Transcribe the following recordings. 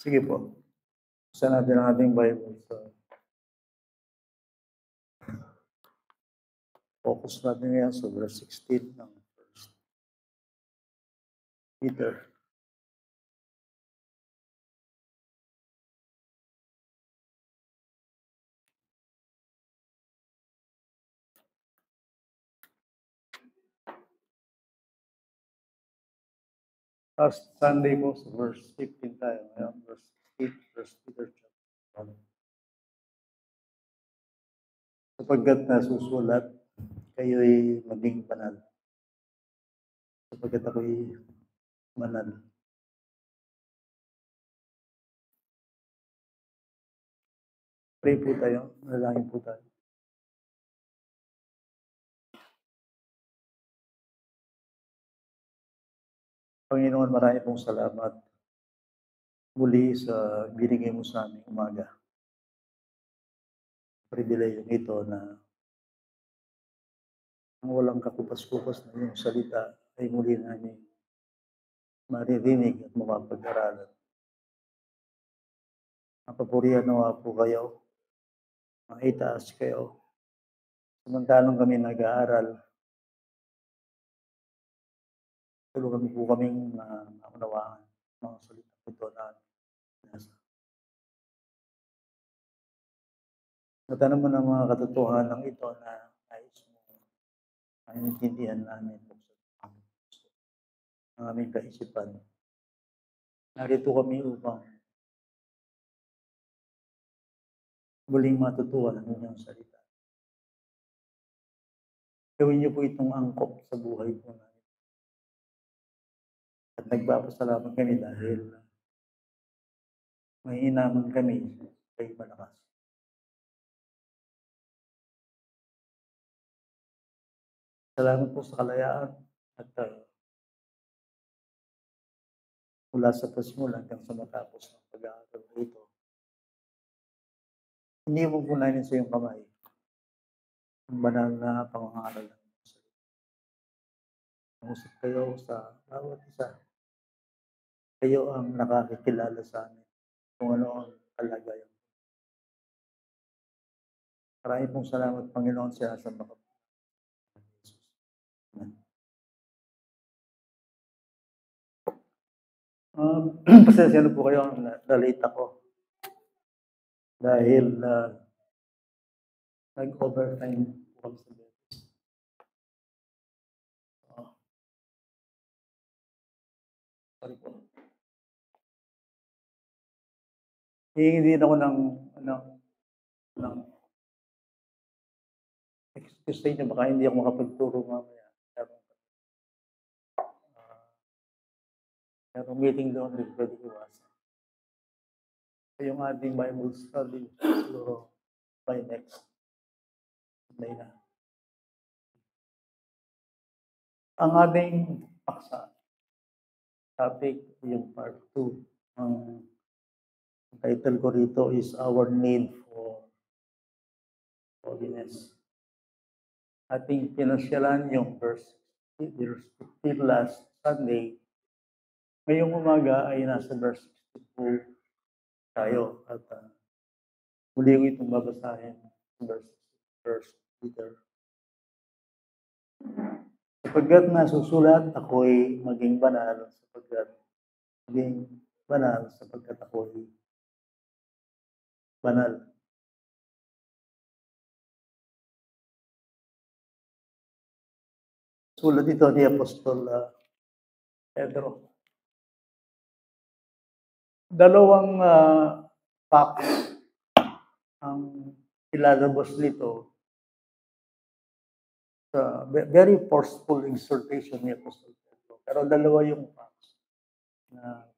Sige po. Buksan natin ang ating Bible sa focus natin ngayon sa verse 16 ng 1 Peter. Last Sunday po sa verse 15 tayo. Ngayon, verse 16, verse Peter chapter 1. Sapagkat nasusulat, kayo'y maging banal. Sapagkat ako'y banal. Pray po tayo. Nalangin po tayo. Panginoon, marami pong salamat muli sa binigay mo sa aming umaga. Pribilehyo ito na ang walang kakupas-kupas na iyong salita ay muli namin maririnig at mapapag-aralan. Ang papurihan nawa po kayo, maitaas kayo. Samantalang kami nag-aaral, tulungan mo po kaming maunawaan mga salita ito na nasa. Natanong mo ng mga katotohanan ito na nais mo maintindihan namin ang aming kaisipan. Narito kami upang muling matutuhan ang inyong salita. Gawin niyo po itong angkop sa buhay po namin. At nagpapasalamat kami dahil may inaman kami kay malakas. Salamat po sa kalayaan at mula sa pasimula hanggang sa matapos ng pag-aaral ito. Hindi mo po namin sa iyong kamay ang banal na pangangaral ng salita. Usap kayo sa bawat isa. Kayo ang nakakikilala sa amin kung ano ang kalagayan. Maraming pong salamat, Panginoon, sa mga pasensya na po kayo, na-late ako. Dahil nag-overtime po kami sa beses. Sorry po. Hihingi din ako ng excuse sa inyo, baka hindi ako makapagturo mamaya. Pero meeting doon, hindi pwede iwasan. So yung ating Bible study, siguro by next day na. Ang ating paksa, topic, yung part 2, ang title ko rito is Our Need for Holiness. Ating pinasyalan yung verse 15 last Sunday. Ngayong umaga ay nasa verse 62 tayo at muli ko itong babasahin verse Peter. Sapagkat nasusulat, ako'y maging banal sapagkat ako'y banal. Sulat ito ni Apostol Pedro. Dalawang facts ang ilalabas nito sa very forceful exhortation ni Apostol Pedro. Pero dalawa yung facts na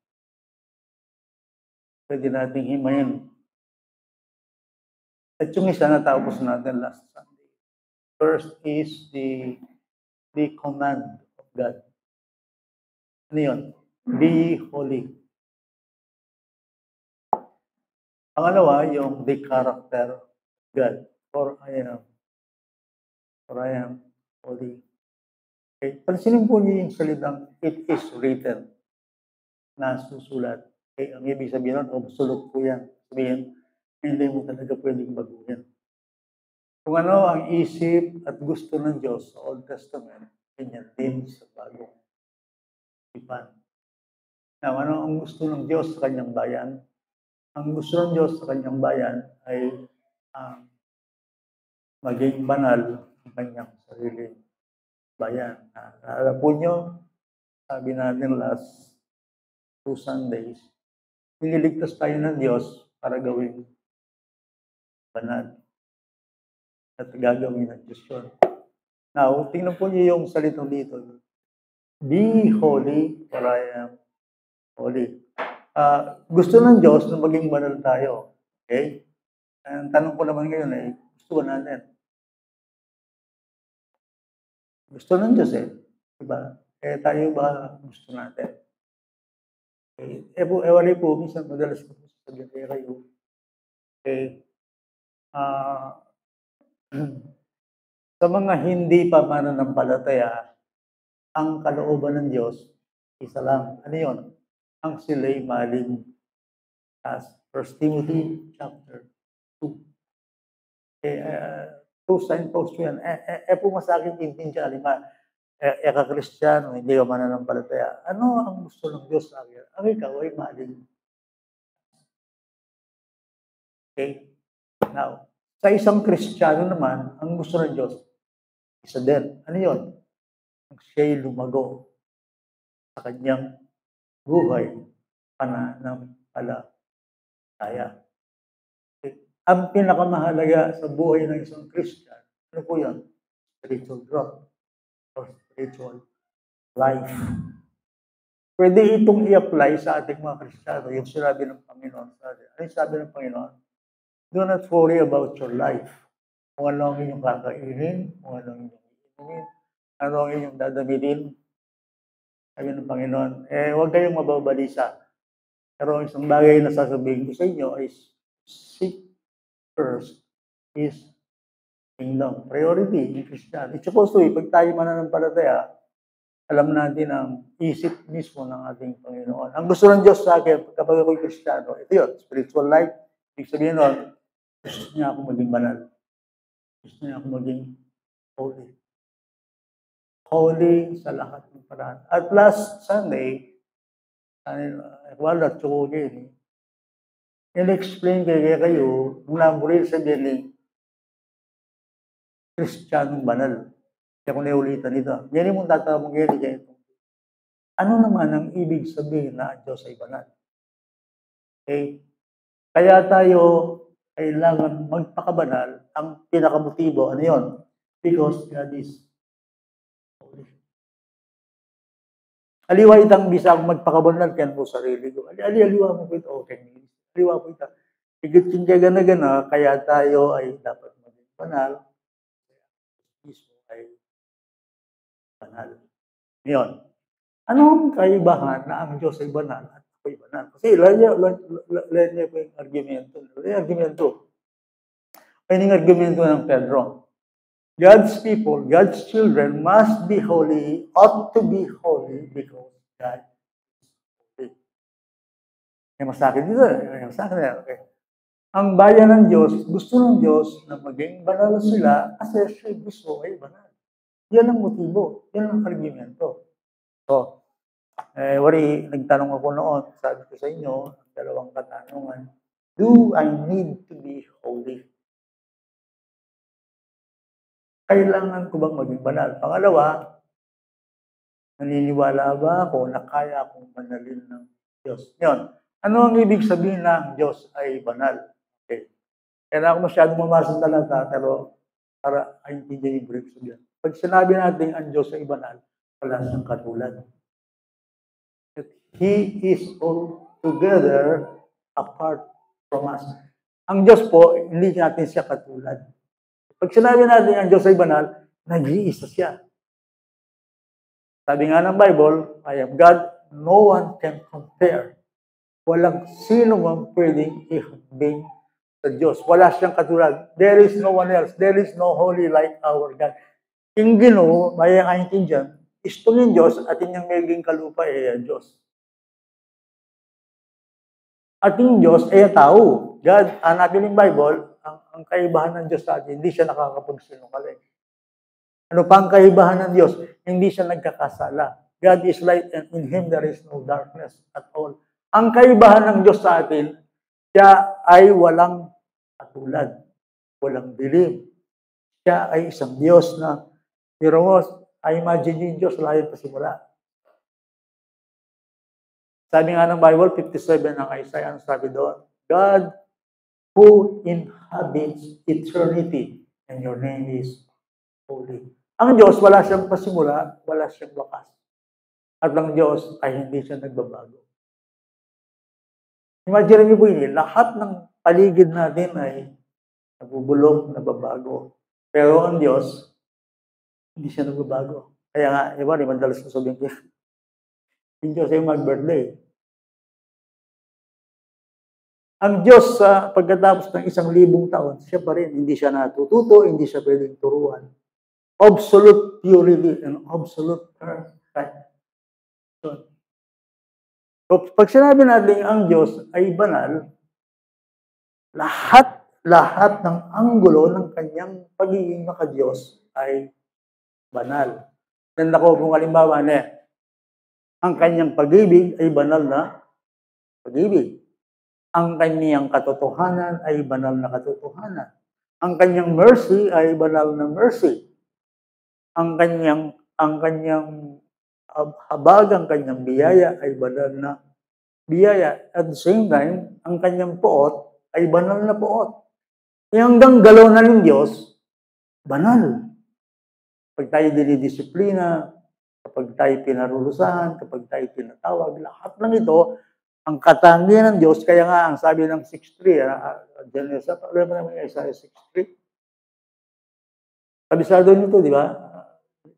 pwede nating himayin. At yung isa natapos natin last Sunday. First is the command of God. Ano yun? Be holy. Pangalawa, yung the character of God. For I am holy. Okay. Pansinin po niyo yung salitang it is written na susulat. Okay, ang ibig sabihin nun, absolute po yan. Sabihin, hindi mo talaga pwedeng baguhin. Kung ano ang isip at gusto ng Diyos sa Old Testament, ganyan din sa bagong tipan. Now, ano ang gusto ng Diyos sa kanyang bayan? Ang gusto ng Diyos sa kanyang bayan ay maging banal ang kanyang sariling bayan. Alam po nyo, sabi natin last 2 Sundays, nililigtas tayo ng Diyos para gawing banal. At gagawin ng Diyos yun. Now, tingnan po niyo yung salitang dito. Be holy, for I am holy. Gusto ng Diyos na maging banal tayo. Okay? Ang tanong ko naman ngayon ay, gusto natin. Gusto ng Diyos eh. Diba? Tayo ba gusto natin? Ewan po, minsan madalas ko sabihin kayo. Okay? Sa mga hindi pa mananampalataya, ang kalooban ng Diyos, isa lang. Ano yun? Ang sila'y maling as 1 Timothy chapter 2. 2 signposts yan. Po masakit intindihan, ka-Kristiyano, hindi ka mananampalataya. Ano ang gusto ng Diyos sa akin? Ang ikaw ay maling. Okay? Now, sa isang Kristiyano naman, ang gusto ng Diyos, isa din. Ano yun? Siya'y lumago sa kanyang buhay pananampalataya. Ang pinakamahalaga sa buhay ng isang Christian, ano po yan? Spiritual growth or spiritual life. Pwede itong i-apply sa ating mga Kristiyano, yung sinabi ng Panginoon sa atin. Ano yung sabi ng Panginoon? Do not worry about your life. Kung ano ang inyong kakainin, kung ano ang inyong inumin, ano ang inyong dadamitin. Sabi ng Panginoon, huwag kayong mababalisa. Pero ang isang bagay na sasabihin ko sa inyo ay seek first is kingdom. Priority in Christian. It's supposed to be, pag tayo mananampalataya, alam natin ang isip mismo ng ating Panginoon. Ang gusto ng Diyos sa akin, kapag ako'y Kristiyano, ito yun, spiritual life. Ibig sabihin nun, gusto niya ako maging banal. Gusto niya ako maging holy. Holy sa lahat ng paraan. At last Sunday, wala, tsukunin. In-explain kayo, mula muli sabihin ni Kristiyanong banal. Kaya kung naulitan ito, yan yung tatamang yan kayo. Ano naman ang ibig sabihin na Diyos ay banal? Okay? Kaya tayo kailangan magpakabanal. Ang pinakamotibo, ano yun? Because God is holy. Aliwa itang bisa akong magpakabanal, kaya po sarili ko. Aliwa mo po ito, okay. Aliwa po ito. Higit yung gana-gana, kaya tayo ay dapat maging banal. Mismo ay banal. Ngayon, anong kaibahan na ang Diyos ay banal at ako'y banal? Kasi lahat niya po yung argumento. Ay yung argumento ng Pedro. God's people, God's children must be holy, ought to be holy because God is holy. May masakit dito. Okay. Ang bayan ng Diyos, gusto ng Diyos na maging banal sila kasi siya gusto ay banal. Yan ang motibo. Yan ang argumento. So, nagtanong ako noon, sabi ko sa inyo, ang dalawang katanungan, do I need to be holy? Kailangan ko bang maging banal? Pangalawa, naniniwala ba ako na kaya akong banalin ng Diyos? Yun. Ano ang ibig sabihin na ang Diyos ay banal? Okay. Kaya na ako masyadong mamasang talata, pero para aintindihan yung brief sabihin. Pag sinabi natin ang Diyos ay banal, wala siyang katulad. He is altogether apart from us. Ang Diyos po, hindi natin siya katulad. Pag sinabi natin ang Diyos ay banal, nag-iisa siya. Sabi nga ng Bible, I am God, no one can compare. Walang sino man pwedeng ihambing sa Diyos. Wala siyang katulad. There is no one else. There is no holy like our God. Yung Ginoo, may kaintindihan, isto ng Diyos at inyong maging kalupa ay Diyos. At yung Diyos ay ang tao. God, hanapin yung Bible, ang kaibahan ng Diyos sa atin, hindi siya nakakapagsinungaling. Ano pa ang kaibahan ng Diyos? Hindi siya nagkakasala. God is light and in Him there is no darkness at all. Ang kaibahan ng Diyos sa atin, siya ay walang katulad, walang dilim. Siya ay isang Diyos na, pero mo, I imagine yung Diyos lahat pa simula. Sabi nga ng Bible, 57 ng Isaiah, ang sabi doon, God who inhabits eternity, and your name is holy. Ang Diyos, wala siyang pasimula, wala siyang wakas. At ang Diyos ay hindi siya nagbabago. Imagine niyo po yun, lahat ng paligid natin ay nabubulok, nababago. Pero ang Diyos, hindi siya nagbabago. Kaya nga, iba, madalas na sabihin ko, yung Diyos ay mag-birthday. Ang Diyos sa pagkatapos ng 1,000 taon, siya pa rin, hindi siya natututo, hindi siya pwedeng turuan. Absolute purity and absolute perfection. So, pag sinabi natin ang Diyos ay banal, lahat ng anggulo ng kanyang pagiging maka-Diyos ay banal. Ganda ko kung halimbawa ang kanyang pag-ibig ay banal na pag-ibig. Ang kanyang katotohanan ay banal na katotohanan. Ang kanyang mercy ay banal na mercy. Ang kanyang habag, ang kanyang biyaya ay banal na biyaya. At the same time, ang kanyang poot ay banal na poot. Yung hanggang galaw na ng Diyos, banal. Kapag tayo dinidisiplina, kapag tayo pinarulusahan, kapag tayo tinatawag, lahat ng ito, ang katangian ng Diyos, kaya nga ang sabi ng 6.3, Genesis, alam mo naman yung Isaiah 6.3? Kabisado nito, di ba?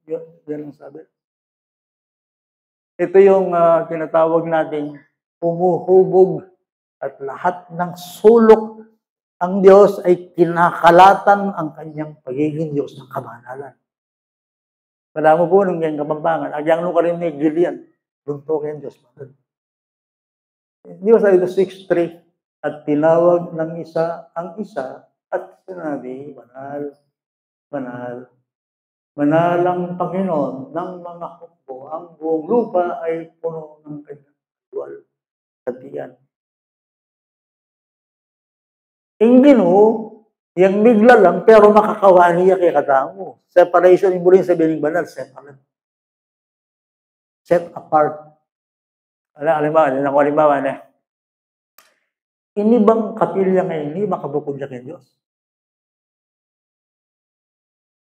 Yan ang sabi. Ito yung tinatawag nating humuhubog at lahat ng sulok ang Diyos ay kinakalatan ang kanyang pagiging Diyos ng kabanalan. Wala mo po nung yung kapampangan, agyang nung ka rin ni Gilian, lunto kayo Diyos. Di ba sabi ito 6.3? At tinawag ng isa ang isa at sinabi, banal, banal, banal ang Panginoon ng mga hukbo. Ang buong lupa ay puno ng kanyang dual katiyan. Hindi yung bigla lang, pero makakawani niya kay katamo. Separation, yung muli sabihin ng banal, separate. Set apart. Halimbawa, ini bang kapilya ngayon, hindi makabukod niya kay Diyos.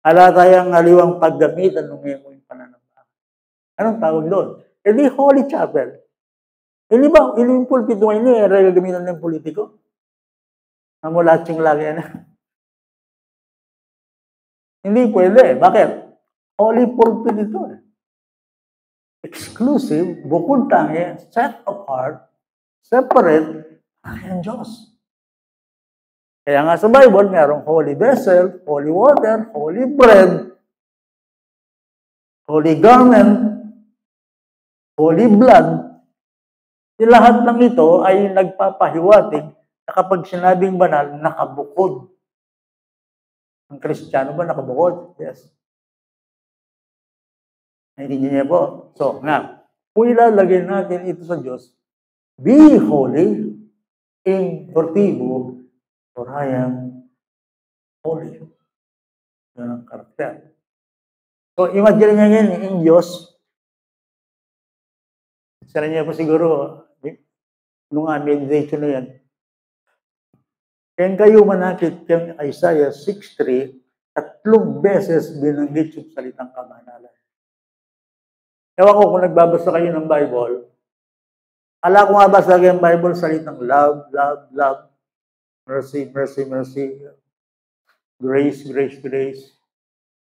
Ala tayong haliwang paggamitan ng iyong pananampalataya. Anong tawag doon? E di Holy Chapel. Hindi ba, yung pulpito ngayon, gagamitan ng politiko? Ang mula tsing lagi yan. Hindi pwede. Bakit? Holy pulpit ito. Exclusive, bukod tangi, set apart, separate, ang Diyos. Kaya nga sa Bible, mayroong holy vessel, holy water, holy bread, holy garment, holy blood. Lahat ng ito ay nagpapahiwatig na kapag sinabing banal, nakabukod. Ang Kristiyano ba nakabukod? Yes. Naintindihan niya po. So, kung ilalagay natin ito sa Diyos, be holy in Portibo, for I am holy. Yan ang karakter. So, imagine niya yan, yung Diyos. Sana niya po siguro, nung meditation na yan, kaya kayo manakit yung Isaiah 6.3, 3 beses binanggit yung salitang kabanalan. Ewan ko kung nagbabasa kayo ng Bible, ala ko nga basa kayo ng Bible, salitang love, love, love, mercy, mercy, mercy, grace, grace, grace,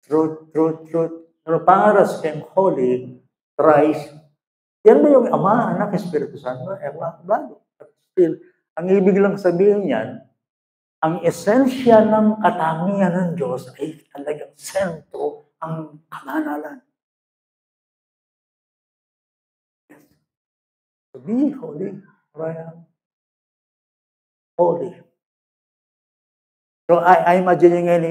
truth, truth, truth. Pero pangaras kayong holy, Christ, yan ba yung Ama, Anak, Espiritu Santo? Ewan, bago. Still, ang ibig lang sabihin yan, ang esensya ng katangian ng Diyos ay talagang sentro ang kabanalan. To be holy, right? holy. So, I imagine nyo ngayon,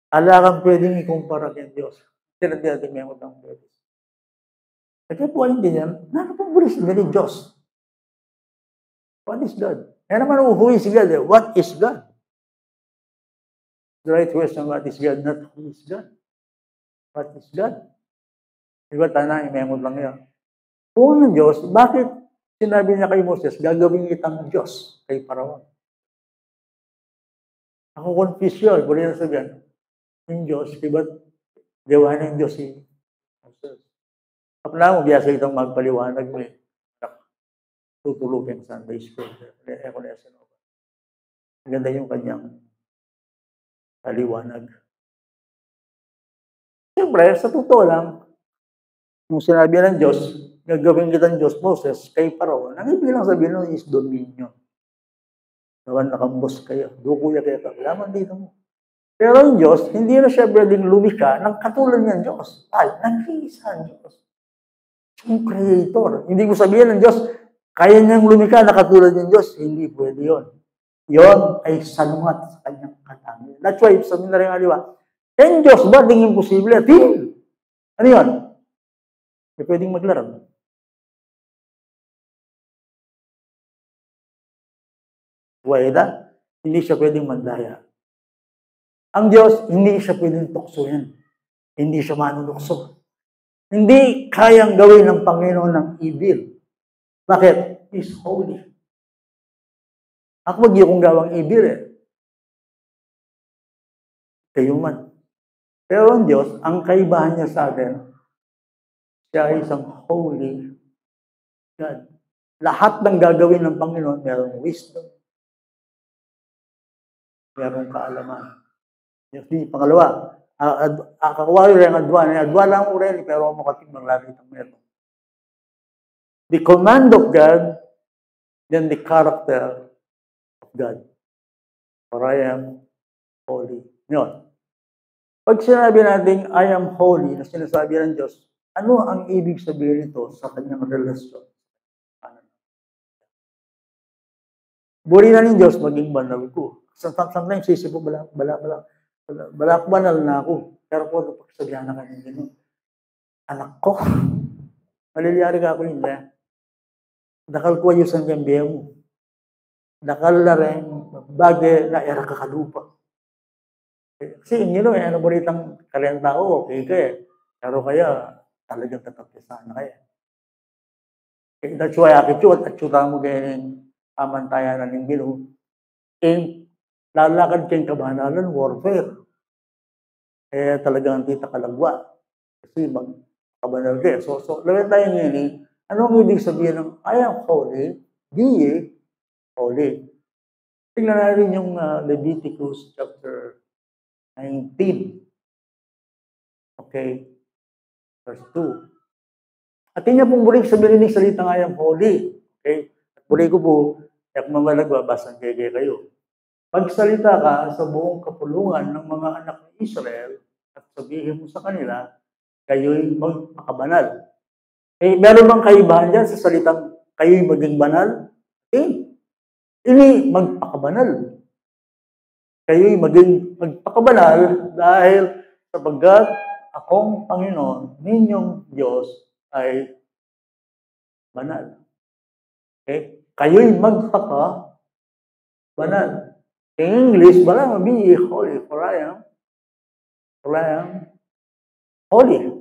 ala kang pwedeng ikumpara kay Diyos. Sila di natin may utang pwede. Kaya po hindi yan, pong bulis na ni Diyos. What is God? Kaya naman, who is God? What is God? The right question, what is God? Not who is God. What is God? Diba, tanay, may lang yan. Kung ang Diyos, bakit sinabi niya kay Moses, gagawin kitang Diyos kay Paraon? Ako confused yun. Kung rin sabihin, yung Diyos, diba, gawa ng Diyos si Moses. Kapala mo, biyasa itong magpaliwanag mo eh. Tutulugin sa Sunday school. Ako na sa Nova. Maganda yung kanyang paliwanag. Siyempre, sa totoo lang, nung sinabi ng Diyos, gagawin kitang Diyos, Moses, kay Paraon, ang ibig lang sabihin nun is dominion. Nawan nakambos kayo. Dukuya kayo. Laman dito mo. Pero ang Diyos, hindi na siya pwedeng lumika ng katulad ng Diyos. Ay, nag-iisa ang Diyos. Yung Creator. Hindi ko sabihin ng Diyos, kaya niyang lumika na katulad ng Diyos. Hindi pwede yun. Yun ay salungat sa kanyang katangian. That's why, sabi na rin ang aliwa, ang Diyos ba ding imposible? Hindi. Ano yun? May pwedeng maglarang. Wala. Hindi siya pwedeng mandaya. Ang Diyos, hindi siya pwedeng tuksoin. Hindi siya manunukso. Hindi kayang gawin ng Panginoon ng evil. Bakit? He's holy. Ako wag yung gawang evil eh. Kayo man. Pero ang Diyos, ang kaibahan niya sa atin, siya ay isang holy God. Lahat ng gagawin ng Panginoon, mayroong wisdom, mayroong kaalaman. Yung pangalawa, akakuha rin ang adwa. Adwa lang mo rin, pero makating maglari itong meron. The command of God, then the character of God. For I am holy. Yun. Pag sinabi natin, I am holy, na sinasabi ng Diyos, ano ang ibig sabihin nito sa kanyang relasyon? Buri na ng Diyos, maging banal ko. Sometimes sisip ko, balak banal na ako. Pero po, pagsabihan na kanyang gano'n. Anak ko, maliliyari ka ako hindi. Dakal ko ayusan kang biya mo. Dakal na rin, bagay na era kakalupa. Kasi yun know, ano mo ritang kaliang tao, okay ka eh. Pero kaya, talagang tatapisan na kaya. That's why attitude, at syuta mo ganyan amantayan na ng bilo. Lalakad kayong kabanalan, warfare. Eh, talagang tita kalagwa. Kasi magkabanal kayo. So lawin tayo ngayon, anong ibig sabihin ng I am holy, be holy? Tingnan natin yung Leviticus chapter 19. Okay. Verse 2. At yun pong muling sabihin ng salitang I am holy. Okay. At muli ko po, kaya kung magbabasang kayo. Pagsalita ka sa buong kapulungan ng mga anak ni Israel at sabihin mo sa kanila, kayo'y magpakabanal. Eh, meron bang kaibahan dyan sa salitang kayo'y maging banal? Eh, ini magpakabanal. Kayo'y magpakabanal dahil sapagkat akong Panginoon, ninyong Diyos ay banal. Okay? Kayo'y magpakabanal. In English, banal, be holy, for I am holy.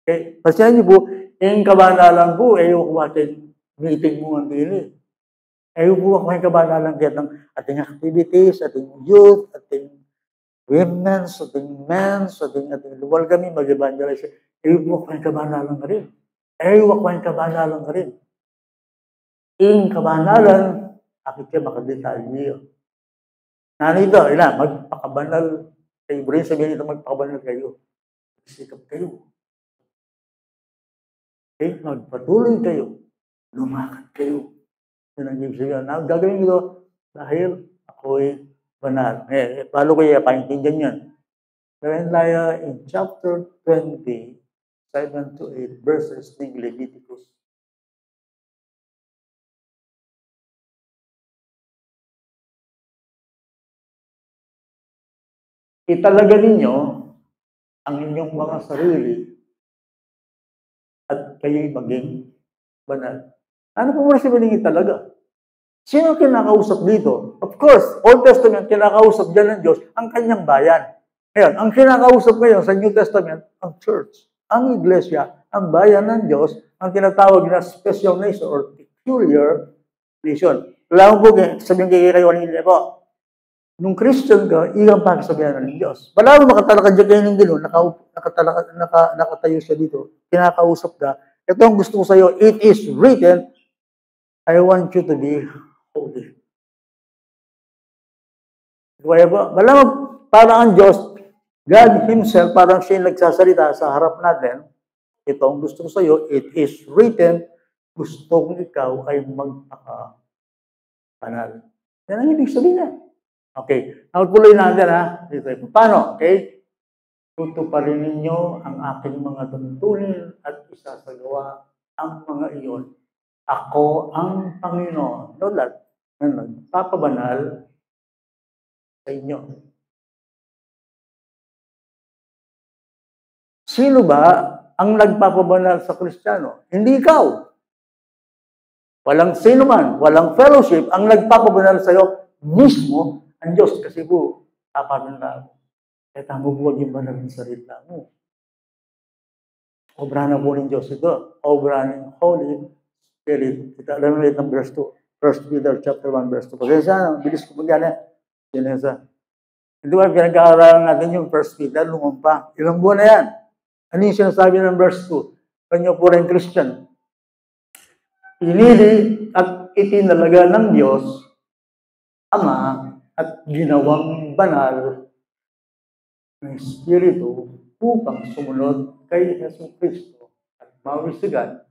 Okay? Pasyahan niyo po, yung kabanalan po, yung kumatin, meeting mo ang dili. Yung po ako yung kabanalan kaya ng ating activities, ating youth, ating women's, ating men's, ating luwal kami, mag-evangelize. Yung po ako yung kabanalan ka rin. Yung ako yung kabanalan ka rin. Yung kabanalan, akit ka makadetalye. Nanito, magpakabanal kayo. Bro, sabihin nito, magpakabanal kayo. Sikap kayo. Okay? Magpatuloy kayo. Lumakad kayo. Yun ang ibig sabihin. Gagawin ko dahil ako'y banal. Paano ko paintindihan yan? Gawin tayo in chapter 20, 7 to 8 verses ng Leviticus. italaga ninyo ang inyong mga sarili at kayo'y maging banal. Ano po muna sabihin italaga? Sino kinakausap dito? Of course, Old Testament, kinakausap dyan ng Diyos ang kanyang bayan. Ngayon, ang kinakausap ngayon sa New Testament, ang church, ang iglesia, ang bayan ng Diyos, ang tinatawag na special nation or peculiar nation. Wala po sabihin kayo kanina po, nung Christian ka, ilang pagsabihan ng Diyos. Wala mo makatalakad dyan kayo ng gano'n, nakatayo siya dito, kinakausap ka. Ito ang gusto ko sa iyo, it is written, I want you to be holy. Kaya po, wala mo, parang ang Diyos, God Himself, parang siya yung nagsasalita sa harap natin. Ito ang gusto ko sa iyo, it is written, gusto kong ikaw ay magpaka-banal. Yan ang ibig sabihin na. Okay, tuloy natin ha. Dito, paano? Okay? Tutuparin ninyo ang aking mga tuntunin at isasagawa ang mga iyon. Ako ang Panginoon. No, that, papabanal sa inyo. Sino ba ang nagpapabanal sa Kristiyano? Hindi ikaw. Walang sino man, walang fellowship, ang nagpapabanal sa iyo mismo ang Diyos. Kasi po, papabanal. Kaya huwag yung banal ng salita mo. Obra na po ng Diyos ito. Obra ng Holy Spirit. Kita alam mo ng verse 2. 1 Peter chapter 1 verse 2. Pagkasa, bilis ko magyan Sinesa. Hindi ba pinag-aaralan natin yung 1 Peter, lumampa. Ilang buwan na yan. Ano yung sinasabi ng verse 2? Kanyo po rin Christian. Pinili at itinalaga ng Diyos, Ama, at ginawang banal ng Espiritu upang sumunod kay Jesucristo at mawisigan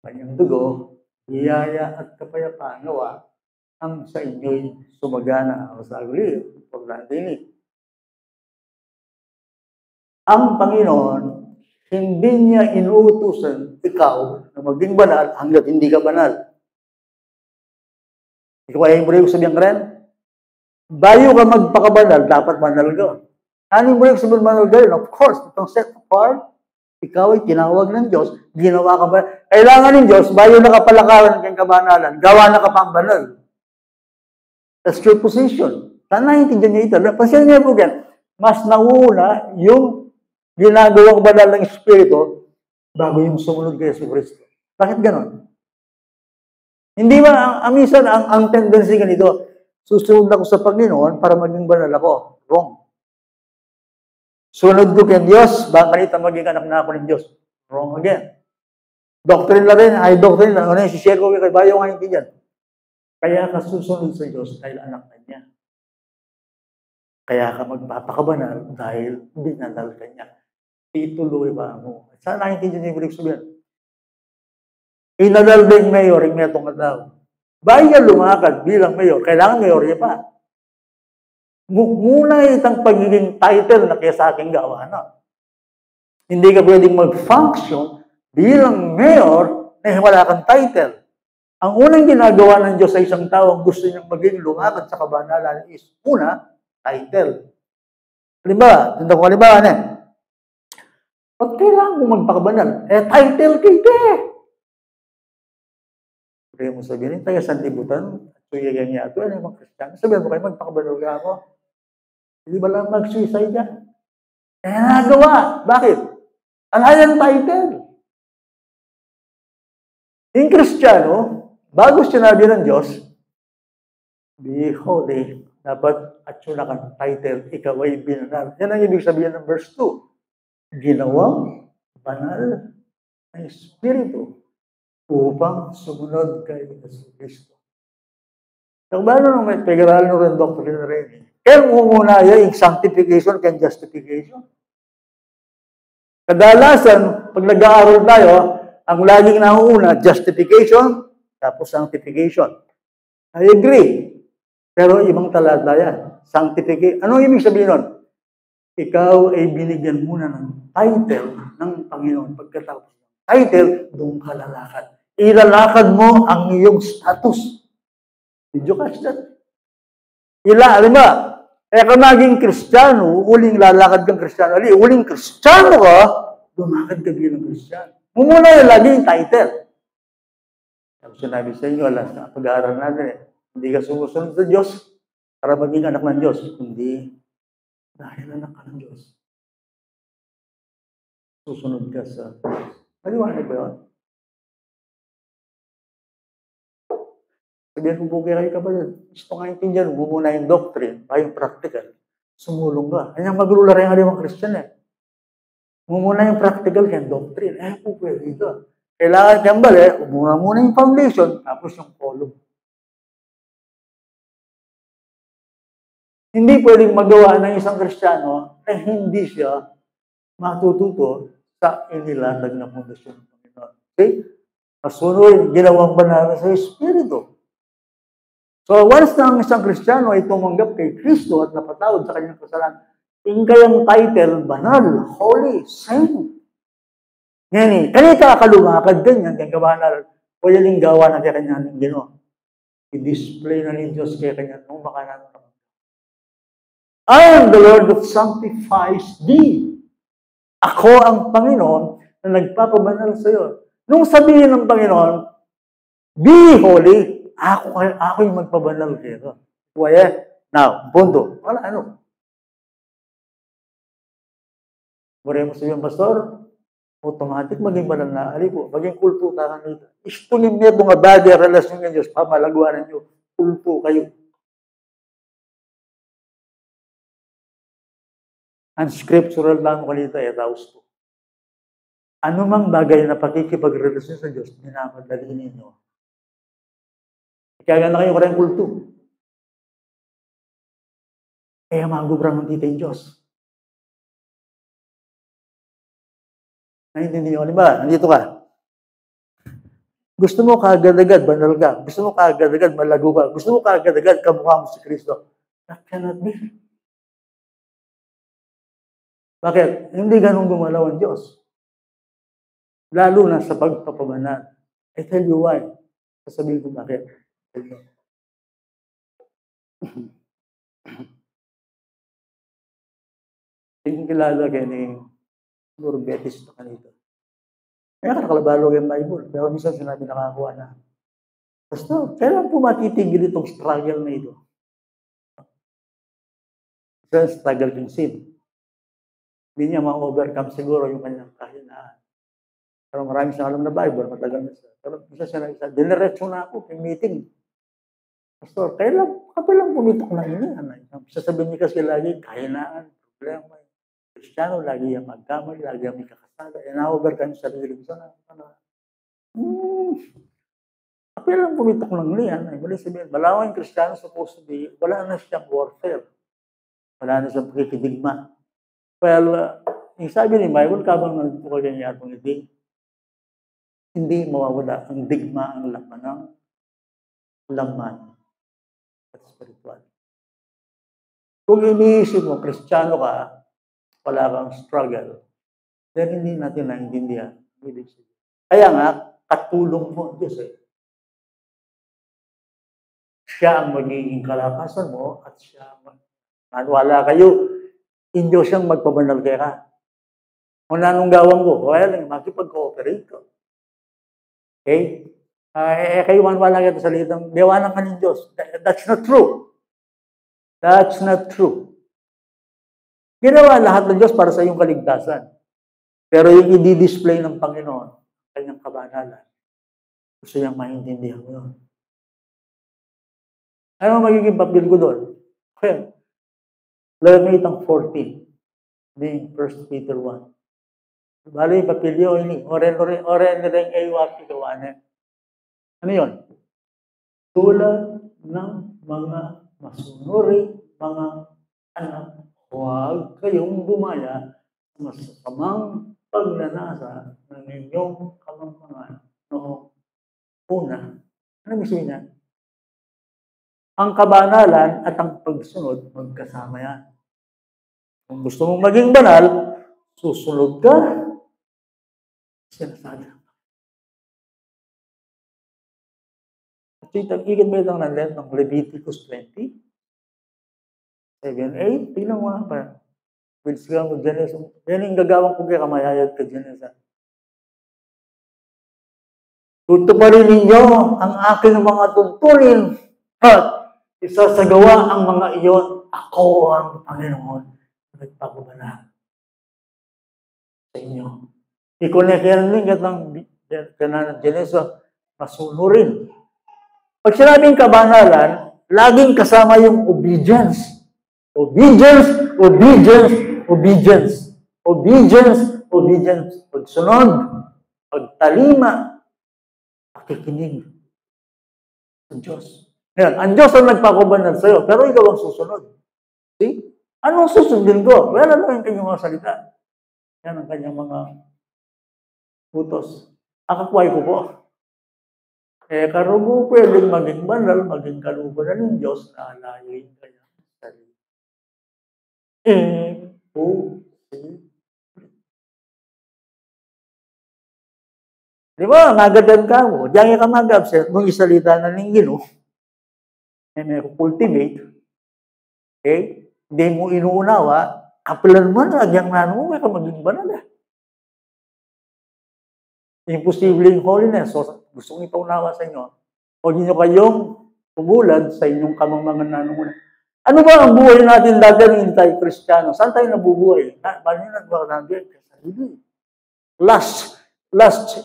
kanyang dugo, biyaya at kapayapaan nawa ang sa inyo'y sumagana o sa aguli. Ang Panginoon, hindi niya inuutusan ikaw na maging banal hanggat hindi ka banal. Ikaw ay mo rin sabihin ka rin? Bayo ka magpakabanal, dapat banal ka. Ano mo rin sabihin banal ka rin? Of course, itong set apart, ikaw ay tinawag ng Diyos, ginawa ka ba? Kailangan ng Diyos, bayo na kapalakaran ng kabanalan, gawa na ka pang banal. That's your position. Sana naintindihan niyo ito. Pasensya niyo po yan. Mas nauna yung ginagawang banal ng Espiritu bago yung sumunod kay Jesucristo. Bakit ganon? Hindi ba, minsan, ang tendency ganito, susunod ako sa Panginoon para maging banal ako. Wrong. Sunod ko kay Diyos, bakit maging anak na ako ng Diyos? Wrong again. Doctrine na rin, ay doctrine na, ano yung share ko kay Bayo nga hindi yan. Kaya ka susunod sa Diyos dahil anak na niya. Kaya ka magpapakabanal dahil binanal ka niya. Ituloy ba mo? Saan naintindihan niyo yung ibig sabihin? Inanal ba yung mayor, yung metong katao? Bayan lumakad bilang mayor, kailangan mayor niya pa. Muna itang pagiging title na kaya sa aking gawa na. Hindi ka pwedeng mag-function bilang mayor na wala kang title. Ang unang ginagawa ng Diyos sa isang tao, gusto niyang maging lumakad sa kabanalan is, una, title. Halimbawa, tinda ko halimbawa na. Ba't kailangan mo magpakabanal? Title kita eh. Kaya mo sabihin, tayo sanlibutan, suyagan niya ito, ano yung mga Kristiyano? Sabihin mo kayo, magpakabanal ka ako. Hindi ba lang mag-suicide yan? Nagawa. Bakit? Alayan title. Yung Kristiyano, bago sinabi ng Diyos, be holy, dapat atsuna kang title, ikaw ay binanal. Yan ang ibig sabihin ng verse 2. Ginawang banal ng Espiritu upang sumunod kay Jesucristo. So, paano nung may pag-aral nyo rin doctrine na rin? Kaya muna yung sanctification and justification. Kadalasan, pag nag-aaral tayo, ang laging nauuna, justification, tapos sanctification. I agree. Pero ibang talata yan. Sanctification. Anong ibig sabihin nun? Ikaw ay binigyan muna ng title ng Panginoon. Pagkatapos ng title, doon ka lalakad. Ilalakad mo ang iyong status. Did you catch that? Alam ba? Kaya ka maging Kristiyano, uling lalakad kang Kristiyano, uling Kristiyano ka, lumakad ka bilang Kristiyano. Mumuna yung lagi yung title. Ang sinabi sa inyo, alas na pag-aaral natin, hindi ka sumusunod sa Diyos para maging anak ng Diyos. Kundi, dahil anak ka ng Diyos, susunod ka sa Diyos. Maliwanag ba yun? Sabihan mo po kayo kapatid, gusto nga intindihan mo muna yung doctrine, yung practical. Sumulong ka. Kanyang maglula rin ang alimang Christian eh. Muna yung practical kaya doctrine. Po pwede ka. Kailangan kang bali, muna yung foundation, tapos yung column. Hindi pwedeng magawa ng isang Kristiyano na hindi siya matututo sa inilatag na pundasyon ng Panginoon. Okay? Kasunod, ginawang banal sa Espiritu. So, once na ang isang Kristiyano ay tumanggap kay Kristo at napatawad sa kanyang kasalanan, yung kayang title, banal, holy, saint. Ngayon kanita kalumakad ganyan, kaya kabanal, o yaling gawa na kaya kanya ng Ginoo. I-display na ni Diyos kaya kanya nung makanan. I am the Lord that sanctifies thee. Ako ang Panginoon na nagpapabanal sa iyo. Nung sabihin ng Panginoon, be holy, ako yung magpabanal kayo. Why? Now, punto. Wala, ano? Mura mo sabihin, Pastor, automatic maging banal na. Po, maging kulto ka nito. Istunin niya itong bagay, relasyon ng Diyos, pamalaguan ninyo, kulto kayo. Ang scriptural lang kalita ay raus po. Ano mang bagay na pakikipagrelasyon sa Diyos, minamadali ninyo. Kaya na kayo karang kulto. Kaya magubrang ng tita yung Diyos. Naintindihan nyo, ba? Nandito ka. Gusto mo kaagad-agad, banal ka. Gusto mo kaagad-agad, malago ka. Gusto mo kaagad-agad, kamukha mo si Kristo. That cannot be. Bakit? Hindi ganun gumalaw ang Diyos. Lalo na sa pagpapabanal. I tell you why. Sasabihin ko bakit. Hindi kilala kayo ni Lord Betis na kanito. Kaya nakalabalo yung Bible. Pero minsan sinabi nakakuha na. Basta, kailan po matitigil itong struggle na ito? Sa struggle yung sin. Hindi niya ma-overcome siguro yung kanyang kahinaan. Pero marami siyang alam na Bible, matagal na siya. Pero isa siya na isa, diniretso na ako, yung meeting. Pastor, kapalang pumitok na ini. Sasabihin niya kasi lagi, kahinaan, problema. Kristiyano, lagi yung magkamali, lagi yung may kakasala. Na-overcome sa sarili ko. Kapalang pumitok ng niyan. Ibalik sabihin, malawang Kristiyano supposed to be, wala na siyang warfare. Wala na siyang pakikidigma. Well, yung sabi ni Bible, kabang nandito ka ganyan atong hindi mawawala ang digma, ang laman at spiritual. Kung iniisip mo, Kristiyano ka, wala kang struggle, then hindi natin naintindihan. Kaya nga, katulong mo, Diyos eh. Siya ang magiging kalakasan mo at siya wala kayo, hindi siyang magpabanal kaya. Kung anong gawang ko, kaya lang, makipag-cooperate ko. Okay? Kayo wala kayo sa litang, dewanan ka ng Diyos. That's not true. That's not true. Ginawa lahat ng Diyos para sa iyong kaligtasan. Pero yung i-display ng Panginoon, kanyang kabanalan, gusto niyang maintindihan mo yun. Ano magiging papel ko doon? Okay. Lamit ang 14, being 1 Peter 1. Bali, papilyo ini. Oren rin ayuwak ikawanan. Ano yun? Tulad ng mga masunuri, mga anak, huwag kayong gumaya sa masasamang pagnanasa ng inyong kamangmangan noong una. Ano gusto niya? Ang kabanalan at ang pagsunod, magkasama yan. Kung gusto mong maging banal, susunod ka, sinasabi. At ikit mo itong nandiyan ng Leviticus 20. 7, 8, tingnan mo nga pa. Bilis ka mo dyan. Yan yung gagawang ko kaya kamayayad ka dyan. Tutuparin ninyo ang aking mga tuntunin at isasagawa ang mga iyon. Ako ang Panginoon. Nagpapabala sa inyo. Ikunekerning katang kanang Genesis, masunurin. Pag sinabing kabanalan, laging kasama yung obedience. Obedience, obedience, obedience. Obedience, obedience. Pagsunod, pagtalima, pakikinig sa Diyos. Ngayon, ang Diyos ang nagpakubanal sa'yo, pero ikaw ang susunod. See? Anong susundin ko? Well, ano yung kanyang mga salita? Yan ang kanyang mga utos. Akakway ko po. Karugo pwedeng maging banal, maging kaluban ng Diyos na alayoin kanyang salita. Di ba, magadan ka mo. Diyan ka mag-absent, nung isalita na ng Ginoo, may cultivate, okay? Hindi mo inuunawa, kapilan mo na, diyan na mo, may ka maging banal. Imposible yung holiness. So, gusto kong ipaunawa sa inyo. Huwag niyo kayong pumulad sa inyong kamangmangan na nung. Ano ba ang buhay natin dati ng hindi tayo Kristiyano? Saan tayo nabubuhay? Paano yun nagbakanagay? Lust.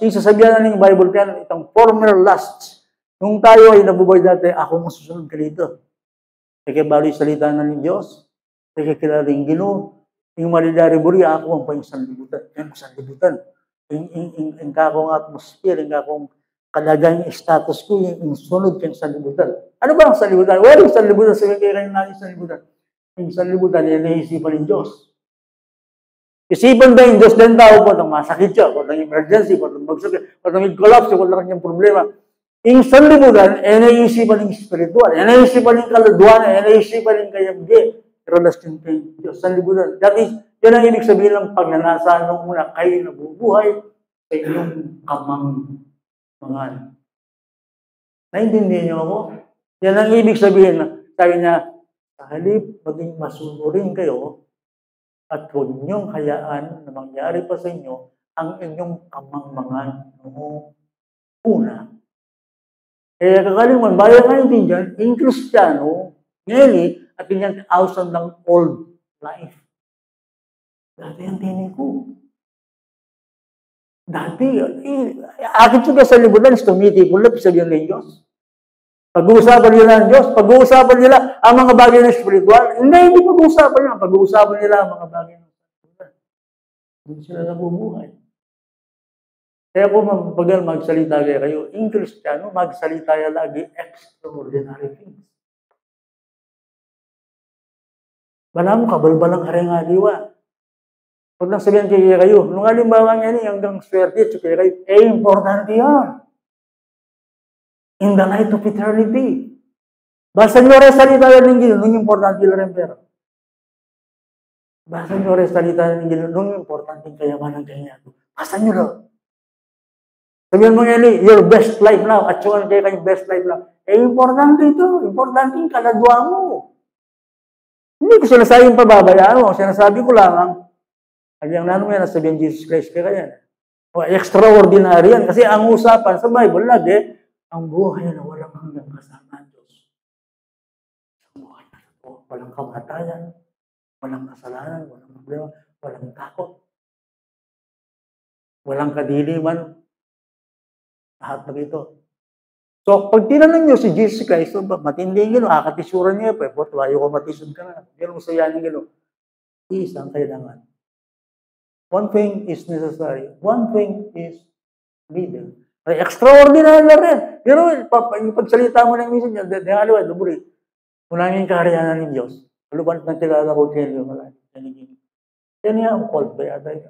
Yung sasabihan na ng Bible kaya itong former lust. Nung tayo ay nabubuhay dati, ako masusunod ka dito. Kaya bali salita na ng Diyos. Kaya kilala yung Ginoo. Yung malilari buri, ako ang pang sanlibutan. Yan, sanlibutan. Yung kakong atmosphere, yung kakong kalagang status ko, yung sunod kang sanlibutan. Ano ba ang sanlibutan? Well, yung sanlibutan, sabihin kayo natin sanlibutan. Yung sanlibutan, yan naisipan ng Diyos. Isipan ba yung Diyos ng tao po, masakit siya, kung emergency, kung magsakit, kung collapse, kung kanyang problema. Yung sanlibutan, naisipan ng spiritual, naisipan ng kaladuan, naisipan ng kayamgi, relasyon kay Diyos. Sanlibutan. That is, yan ang ibig sabihin ng pagnanasa nung una kayo nabubuhay sa inyong kamangmangan. Naintindihan niyo ako? Yan ang ibig sabihin. Sabi niya, sa halip, maging masunurin kayo, at huwag niyong hayaan na mangyari pa sa inyo ang inyong kamangmangan noong una. Kaya kakalimutan, bayan ngayon din dyan, yung Kristiyano, ngayon at yung awesome ng old life. Dati ang tinig ko. Dati, akin siya sa libutan, tumitipon lang, sabihan ng Diyos. Pag-uusapan nila ng Diyos, pag-uusapan nila ang mga bagay ng spiritual. Hindi pag-uusapan nila. Pag-uusapan nila ang mga bagay ng spiritual. Hindi sila nabubuhay. Kaya po magsalita kayo, in Kristiyano, magsalita lagi extraordinary things. Bala mo, kabalbalang karengaliwa. Huwag lang sabihin kayo, nung halimbawa nga niya, hanggang swerte, kayo, importante yan. In the light of eternity. Basta nyo rin salita ng Ginoo, nung importante lang pera. Basta nyo rin salita ng Ginoo, nung importante kayamanan kanya. Basta nyo lang. Sabihin mo nga your best life now, at saan kayo kayong best life now. Importante ito. Importante yung kaladwa mo. Hindi ko sinasabing pababayaan mo. Sinasabi ko lang, ang nanong yan, nasabihin Jesus Christ kaya yan. Extraordinary yan. Kasi ang usapan sa Bible lagi, ang buhay na walang hanggang kasama ng Diyos. Ang buhay na ito, walang kamatayan, walang kasalanan, walang problema, walang takot, walang kadiliman, lahat na ito. So, pag tinanong nyo si Jesus Christ, matindi yung gano'n, akatisuran niya, ayaw ko matisod ka na. Gano'n mo sayanin gano'n. Isang kailangan. One thing is necessary. One thing is needed. Ay, extraordinary na rin. Pero, yung pagsalita mo ng minsan niya, dahil dubuli. Unangin kahariyanan ng Diyos. Aluban ng kilala ko kayo yung malaki. Yan niya ang called by atay.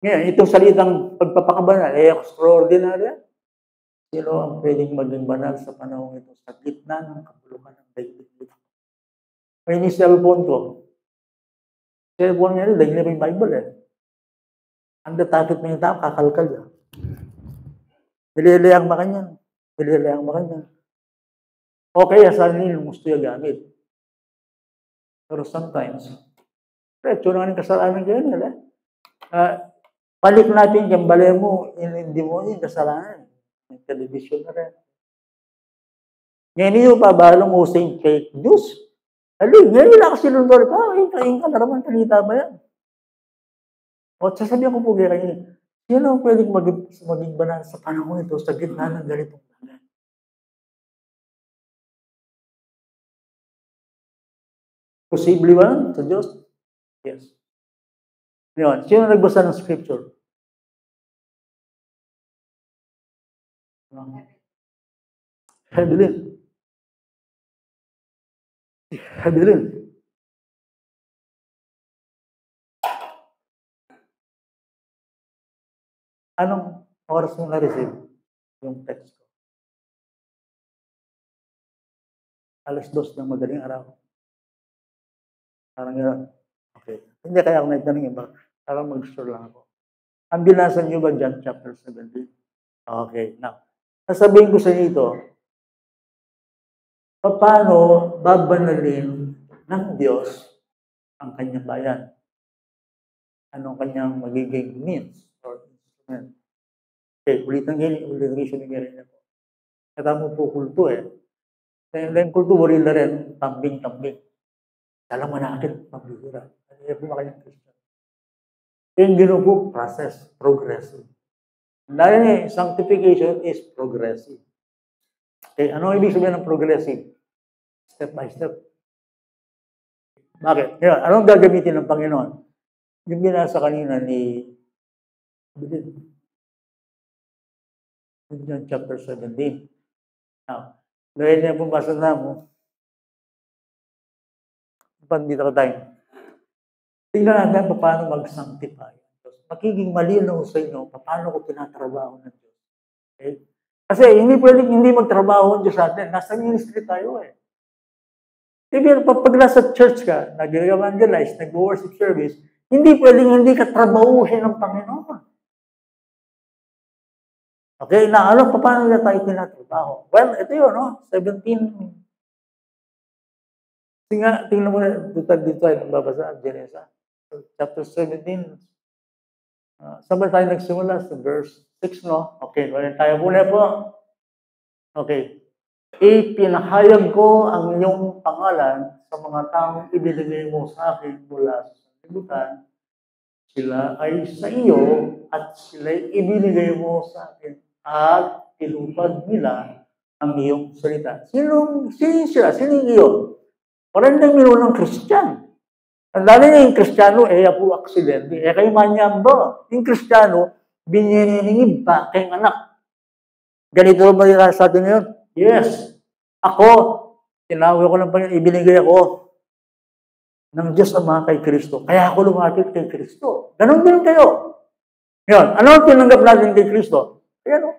Ngayon, itong salitang pagpapakabanal, extraordinary. Sino ang pwedeng maging banal sa panahon ito sa gitna ng kabulukan ng daigdig ito? May ni cellphone ko. Cellphone niya rin, dahil na yung Bible . Ang datakit mo yung tao, kakalkal yan. Nililayang makanyan. Nililayang makanyan. O kaya sa nila gusto yung gamit. Pero sometimes, diretso na ng kasalanan kayo nila. Balik natin yung balay mo, hindi mo yung kasalanan. Yung television na rin. Ngayon yung pabalong using kay Diyos. Ngayon wala kasi nung doon, kain ka na naman, kanita ba yan? O sasabihan ko po kayo, sino ang pwedeng maging banal sa panahon ito sa gitna ng ganitong bagay? Posible ba sa Diyos? Yes. Ngayon, sino nagbasa ng scripture? Hebilin. Hebilin. Anong oras mo na-receive yung text ko? 2:00 ng madaling araw. Parang gano'n. Okay. Hindi kaya ako nagtanong iba. Parang mag-sure lang ako. Ang binasa niyo ba John chapter 17? Okay. Now, sasabihin ko sa inyo ito, paano babanalin ng Diyos ang kanyang bayan? Anong kanyang magiging means or instrument? Okay, ulitan siya ng ganyan po. Katama po kulto eh. Dahil kulto, wala na rin, tambing-tambing. Alam mo na akin, pambihira. Ano po ba kanyang Christian? Yung ginubo, process, progressive. Dahil sanctification is progressive. Okay, ano ibig sabihin ng progressive? Step by step. Bakit? Ngayon, anong gagamitin ng Panginoon? Yung binasa kanina ni John chapter 17. Now, dahil niya pumasa na mo, dito ko tayo. Tingnan natin paano mag-sanctify. Magiging malinaw sa inyo paano ko tinatrabaho ng Diyos. Okay? Kasi hindi pwedeng hindi magtrabaho ang Diyos sa atin. Nasa ministry tayo eh. Even pag nasa church ka, nag-evangelize, nag-worship service, hindi pwedeng hindi ka trabahuhin ng Panginoon. Okay, na alam pa paano na tayo tinatrabaho? Well, ito yun, no? 17. Tingnan mo na, dito tayo nagbabasa, Genesis. Chapter 17. Saan ba tayo nagsimula? Sa verse 6, no? Okay, tayo muna po. Okay. Ipinahayag ko ang iyong pangalan sa mga taong ibinigay mo sa akin mula sa sanlibutan. Sila ay sa iyo at sila ibinigay mo sa akin at tinupad nila ang iyong salita. Sino sila? Sino iyo? Parang nang minunang Christian. Ang dali niya yung Kristiyano, po aksidente. Kayo manyamba. Yung Kristiyano, bininingib pa kayong anak. Ganito ba yung sa atin ngayon? Yes. Ako, tinawag ko ng Panginoon, ibinigay ako ng Diyos Ama kay Kristo. Kaya ako lumapit kay Kristo. Ganon din kayo. Ngayon, ano ang tinanggap natin kay Kristo? Ayan o.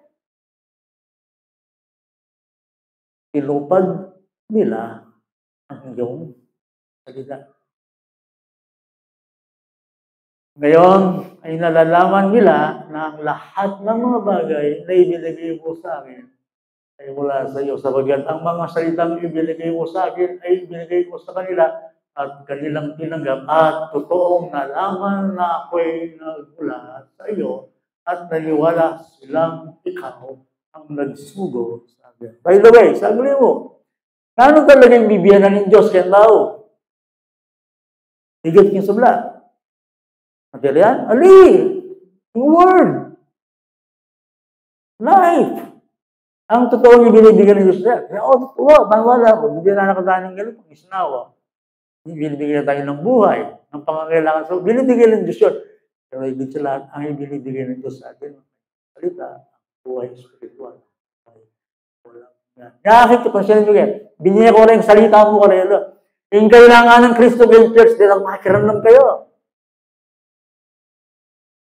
Tinupad nila ang iyong salita. Ngayon, ay nalalaman nila na ang lahat ng mga bagay na ibinigay mo sa akin ay mula sa iyo. Sabagat ang mga salitang ibinigay mo sa akin ay ibinigay mo sa kanila at kanilang tinanggap at totoong nalaman na ako'y nagmula sa iyo at naniwala silang ikaw ang nagsugo sa akin. By the way, sabi mo, ano talagang bibiyanan ng Diyos kaya tao? Higit yung subla. Yan? Ali! Yung word! Life! Ang totoong ibinibigyan ng Diyos niya. Kaya, totoo, panwala ko. Hindi na nakatahan ng ganito. Isnawa. Binibigyan tayo ng buhay, ng pangangailangan. So, binibigyan ng Diyos yun. Pero higit sa lahat, ang ibinibigyan ng Diyos sa atin, salita, buhay spiritual. Nakakit ko siya nyo yan. Binigyan ko rin salita mo ko rin. Yung kailangan ng Kristo ng church, din ang makikiramdam kayo.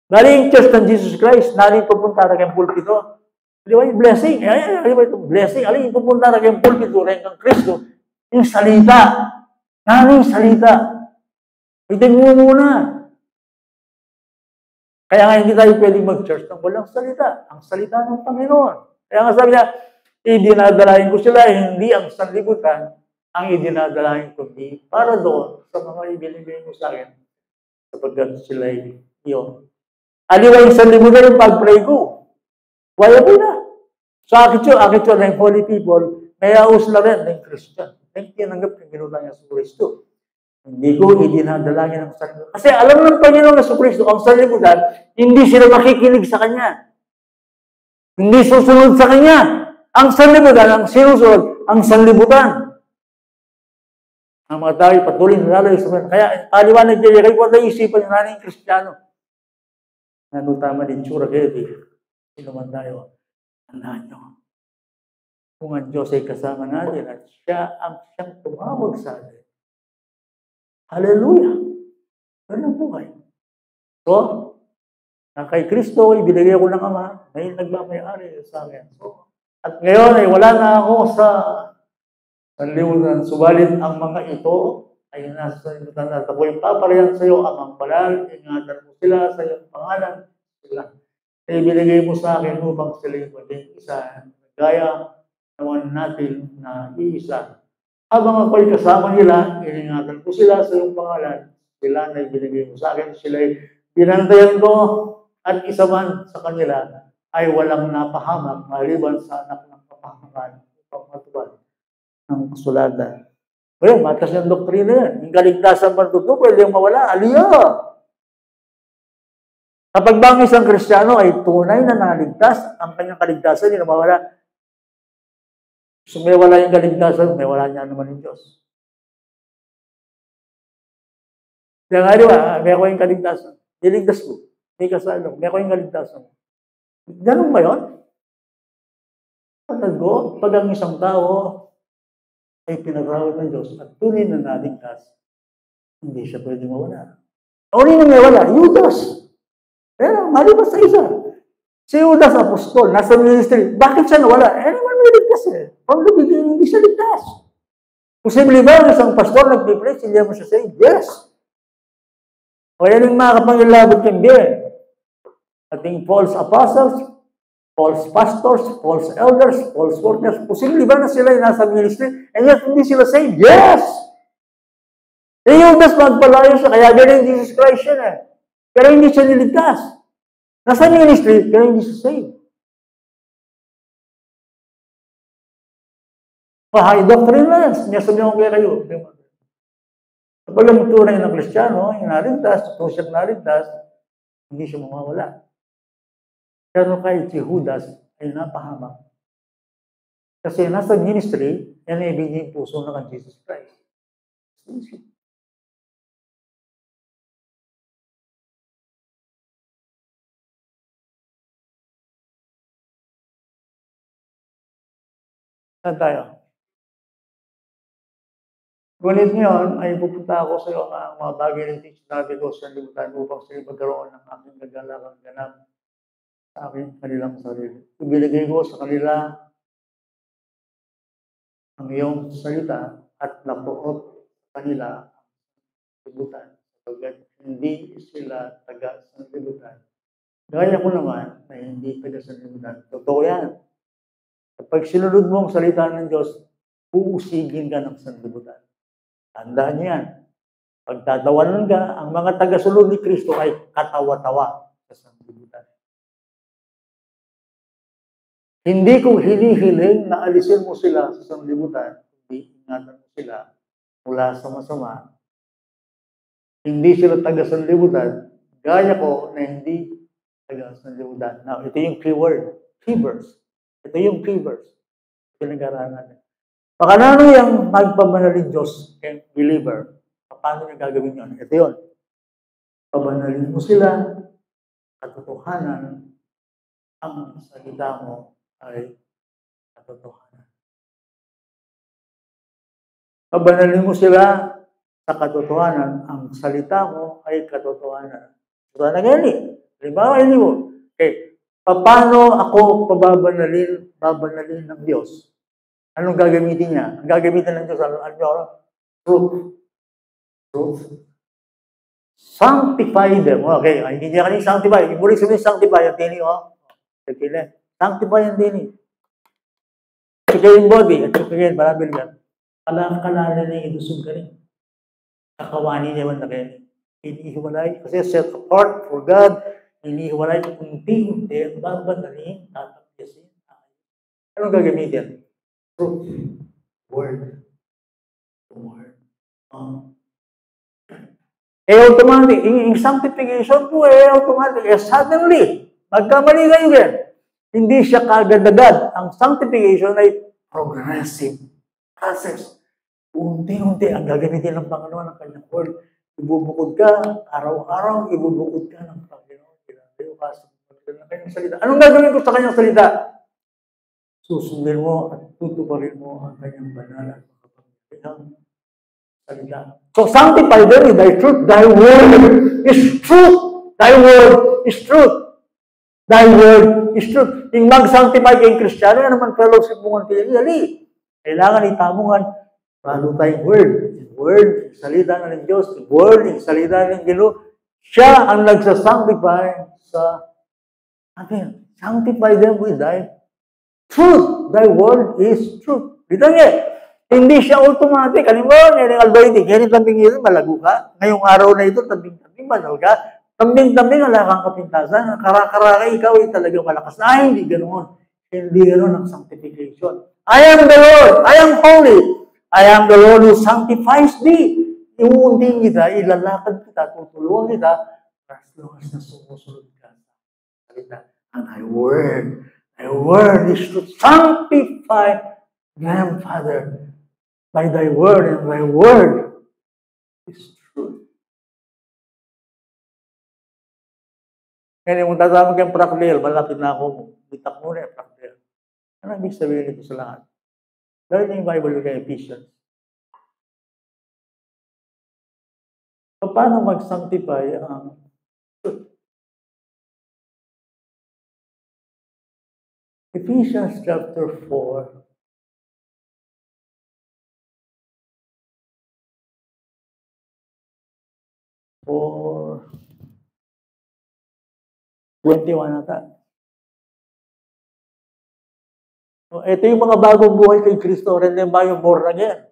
Naling church ng Jesus Christ, naling pupunta na kayong pulpito. Di ba yung blessing? Di ba ito? Blessing. Aling pupunta na kayong pulpito rin kang Kristo. Yung salita. Naling salita. Itin mo muna. Kaya nga hindi tayo pwedeng mag-church ng walang salita. Ang salita ng Panginoon. Kaya nga sabi niya, idinadalahin ko sila, hindi ang sanlibutan, ang idinadalahin ko hindi para doon sa mga ibinigay mo sa akin sapagkat sila iyo. Aliwa yung sanlibutan yung pag-pray ko. Wala po na. Sa akin yun, ng holy people, may aus na rin ng Christian. Yung tinanggap yung ginulang niya sa Kristo. Hindi ko idinadalangin ang sanlibutan. Kasi alam ng Panginoon na sa Kristo, ang sanlibutan, hindi sila makikinig sa Kanya. Hindi susunod sa Kanya. Ang sanlibutan, ang sinusunod, ang sanlibutan. Ang mga tao patuloy na laloy sa Kanya. Kaya paliwanag niya, kayo po tayo isipan yung naning Kristiyano. Ano tama din tsura kayo, sino man tayo, tandaan nyo. Kung ang Diyos ay kasama natin at siyang tumawag sa atin. Hallelujah! Ganun ang buhay. So, na kay Kristo, ibinigay ko ng Ama, may nagmamayari sa akin. So, at ngayon ay wala na ako sa sanlibutan. Subalit ang mga ito ay nasa sanlibutan at ako'y paparayan sa iyo ang palal, ingatan mo sila sa iyong pangalan. Sila. Ay ibinigay mo sa akin upang sila yung maging isa. Gaya naman natin na iisa. Habang ako'y kasama nila, iningatan ko sila sa iyong pangalan. Sila na ibinigay mo sa akin. Sila'y binantayan ko at isa man sa kanila ay walang napahamak maliban sa anak ng kapahamakan upang matupad ng kasulatan. Ngayon, matas yung doktrina yan. Yung kaligtasan pagtuto, pwede yung mawala. Aliya! Kapag ba ang isang Kristiyano ay tunay na naligtas, ang kanyang kaligtasan hindi na mawala. So may wala yung kaligtasan, may wala niya naman yung Diyos. Kaya nga, di ba, may ako yung kaligtasan. Niligtas ko. May kasalo. May ako yung kaligtasan. Ganun ba yun? Pag ang isang tao ay pinagrawat ng Diyos at tunay na naligtas, hindi siya pwede mawala. O rin na may wala, Judas. Pero malipas sa isa. Si Judas Apostol, nasa ministry. Bakit siya nawala? Naman may ligtas eh. From the beginning, hindi siya ligtas. Posible ba ang isang pastor nag-preach, hindi mo siya say, yes. O yan yung mga kapangilabot kang biyan. Ating false apostles, false pastors, false elders, false workers. Posible ba na sila yung nasa ministry? And yet, hindi sila saved? Yes! Eh, Judas magpalayo siya, kaya ganun Jesus Christ siya eh. Pero hindi siya niligtas. Nasa ministry, pero hindi siya saved. High doctrine na yan. Sinasabihan ko kayo. Kapag ang tunay ng Kristiyano, yung naligtas, kung siya naligtas, hindi siya mawawala. Pero kahit si Judas ay napahamak. Kasi nasa ministry, yan ay ibigay puso na kang Jesus Christ. Saan tayo? Ngunit ngayon ay pupunta ako sa iyo ang mga bagay ng teach nabi ko sa libutan upang sila magkaroon ng aking naglalakang ganap sa aking kanilang sarili. Ibinigay ko sa kanila ang iyong salita at napuot sa kanila ang libutan. Sapagkat hindi sila taga sa libutan. Gaya ko naman na hindi taga sa libutan. Totoo yan. Kapag sinunod mo ang salita ng Diyos, uusigin ka ng sanlibutan. Tandaan niyo yan. Pagtatawanan ka, ang mga tagasunod ni Kristo ay katawa-tawa sa sanlibutan. Hindi ko hinihiling na alisin mo sila sa sanlibutan, hindi ingatan mo sila mula sa masama. Hindi sila taga-sanlibutan, gaya ko na hindi taga-sanlibutan. Now, ito yung keyword, key verse. Ito yung key verse. Pinag-aralan natin. Pakanano yung magpabanalin Diyos and believer? Paano niya gagawin yun? Ito yun. Pabanalin mo sila, katotohanan, ang salita mo ay katotohanan. Pabanalin mo sila sa katotohanan, ang salita mo ay katotohanan. So, nagani. Halimbawa, hindi mo. Okay. Paano ako babanalin ng Diyos? Anong gagamitin niya? Ang gagamitin ng Diyos, ano? Truth. Truth. Sanctify them. Okay, hindi niya kanina sanctify. Ibig sabihin sanctify ang tini, sanctify ang tini. Saka yung body, at saka yung barabil yan. Kalala na yung idusog ka rin. Kakawani niya man na kayo. Inihiwalay. Kasi set apart for God. Inihiwalay unti-unti. Ang babagaling, tatapyasin. Anong gagamitin? Truth. Word. Word. Automatic. Yung sanctification po, automatic. Suddenly, magkamali kayo yan. Hindi siya kagad-agad. Ang sanctification ay progressive process. Unti-unti ang gagamitin ng Panginoon ng kanyang word. Ibubukod ka, araw-araw, ibubukod ka ng Panginoon. Ginagayo ka sa kanyang salita. Anong gagawin ko sa kanyang salita? Susundin mo at tutuparin mo ang kanyang banal at makapangyarihang salita. So, sanctify them with thy truth. Thy word is truth. Thy word is truth. Thy word is truth. Yung mag-sanctify kayong Kristiyano, yan naman fellowship mo ng pinili. Kailangan itamungan, paano tayong word. Yung word, yung salita ng Diyos. Yung word, yung salita ng Ginoo. Siya ang nagsasanctify sa atin. Sanctify them with thy truth. Thy word is truth. Dito nga, hindi siya automatic. Halimbawa, yan yung algorithm. Yan yung tambing-tambing, malago ka. Ngayong araw na ito, tambing-tambing, banal ka. Tambing-tambing, wala kang kapintasan. Kara-karaka, ikaw ay talagang malakas. Ay, hindi ganoon. Hindi ganoon ang sanctification. I am the Lord. I am holy. I am the Lord who sanctifies thee. Iuundin kita, ilalakad kita, tutulungan kita, as long as na sumusunod ka. And thy word is to sanctify them, Father, by thy word, and thy word is truth. Kaya kung tatawag kayong prakdel, malapit na ako, bitak muna yung prakdel. Ano ibig sabihin nito sa lahat? Dahil yung Bible kay Ephesians. Paano mag-sanctify ang truth? Ephesians chapter 4. For 21 nata. So, ito yung mga bagong buhay kay Kristo. Rin yung bagong born again.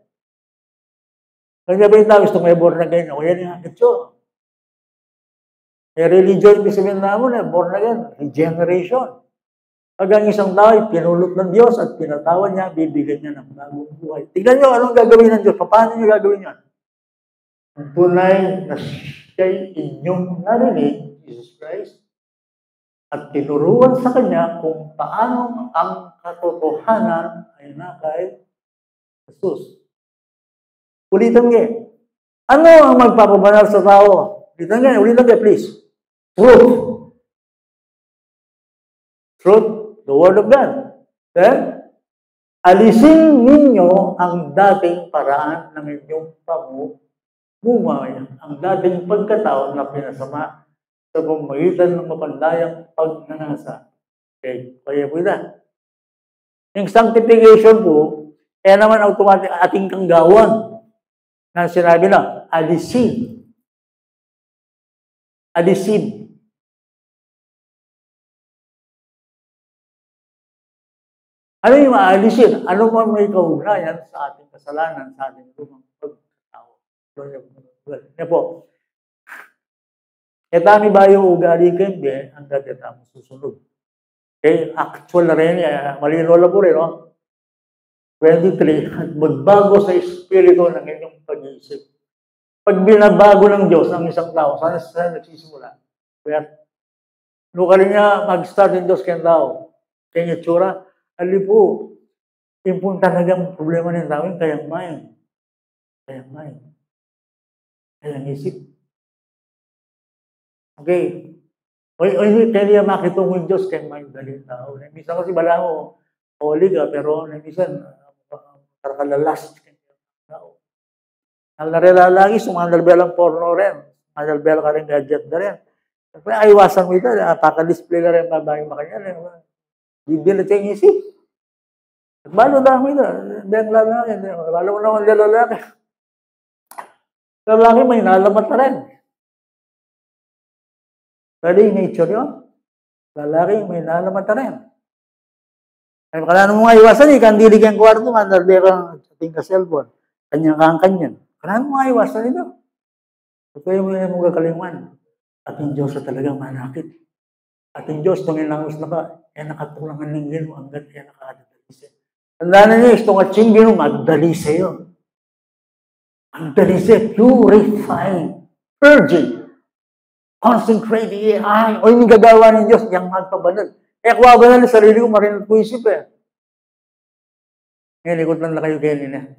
Kaya ba yung tao gusto may born again? O yan yung ito. May religion, ibig sabihin namin, born again. Regeneration. Pag ang isang tao ay pinulot ng Diyos at pinatawan niya, bibigyan niya ng bagong buhay. Tignan niyo anong gagawin ng Diyos. Paano niyo gagawin yan? Ang tunay na siya'y inyong narinig, Jesus Christ, at tinuruan sa Kanya kung paano ang katotohanan ay na kay Jesus. Ulitan nga. Ano ang magpapabanal sa tao? Ulitan nga, please. Truth. Truth, the Word of God. Then, alisin ninyo ang dating paraan ng inyong pamumuhay, ang dating pagkatao na pinasama sa pamagitan ng mapandayang pagnanasa. Okay, kaya po na. Yung sanctification po, kaya naman automatic ating kanggawan na sinabi na, alisin. Alisin. Ano yung maalisin? Ano man may kaugnayan sa ating kasalanan, sa ating lumang pagkatao. Yan po. Etani ba yung ugali kende, ang dati mo susunod. Okay, actual na rin, malinola po rin, no? 23, at magbago sa espiritu ng inyong pag-iisip. Pag binabago ng Diyos ang isang tao, saan nagsisimula? Kaya, rin niya mag-start ng Diyos kayong tao. Kaya itsura, ali po, yung talagang problema ng tao, kayang mind. Kayang mind. Kayang isip. Okay. O kaya niya makitong yung Diyos kayang mind dali ng tao. Minsan kasi bala mo, holy ka, pero minsan, karkalalas kayang tao. Ang narelalagi, sumangalbelang porno rin. Sumangalbel ka rin gadget na rin. Kaya aiwasan mo ito, paka-display na rin babae makanya. Bibilit yung isip. Balo dami ito. Hindi ang lalaki. Balo mo naman yung lalaki. Lalaki may nalamat na rin. Pwede yung nature yun. Lalaki, may nalamata rin. Ay, kailangan mo nga iwasan eh. Kandili kang kwarto, mandarbi kang ating ka-cellphone. Kanya-kanyan. Kailangan mo nga iwasan ito. Kaya mo yung mga kalimuan. Ating Diyos sa talagang manakit. Ating Diyos, kung inangos na ka, nakatulangan ng gino, hanggang nakadadali sa'yo. Tandaan niyo, itong ating gino, magdali sa'yo. Magdali sa'yo, purifying, purging, concentrating, o yung gagawa ng Diyos, yung magpabanal. Kung abanal sa sarili ko, marinat ko isip eh. Ngayon, ikot lang na kayo kayo nila.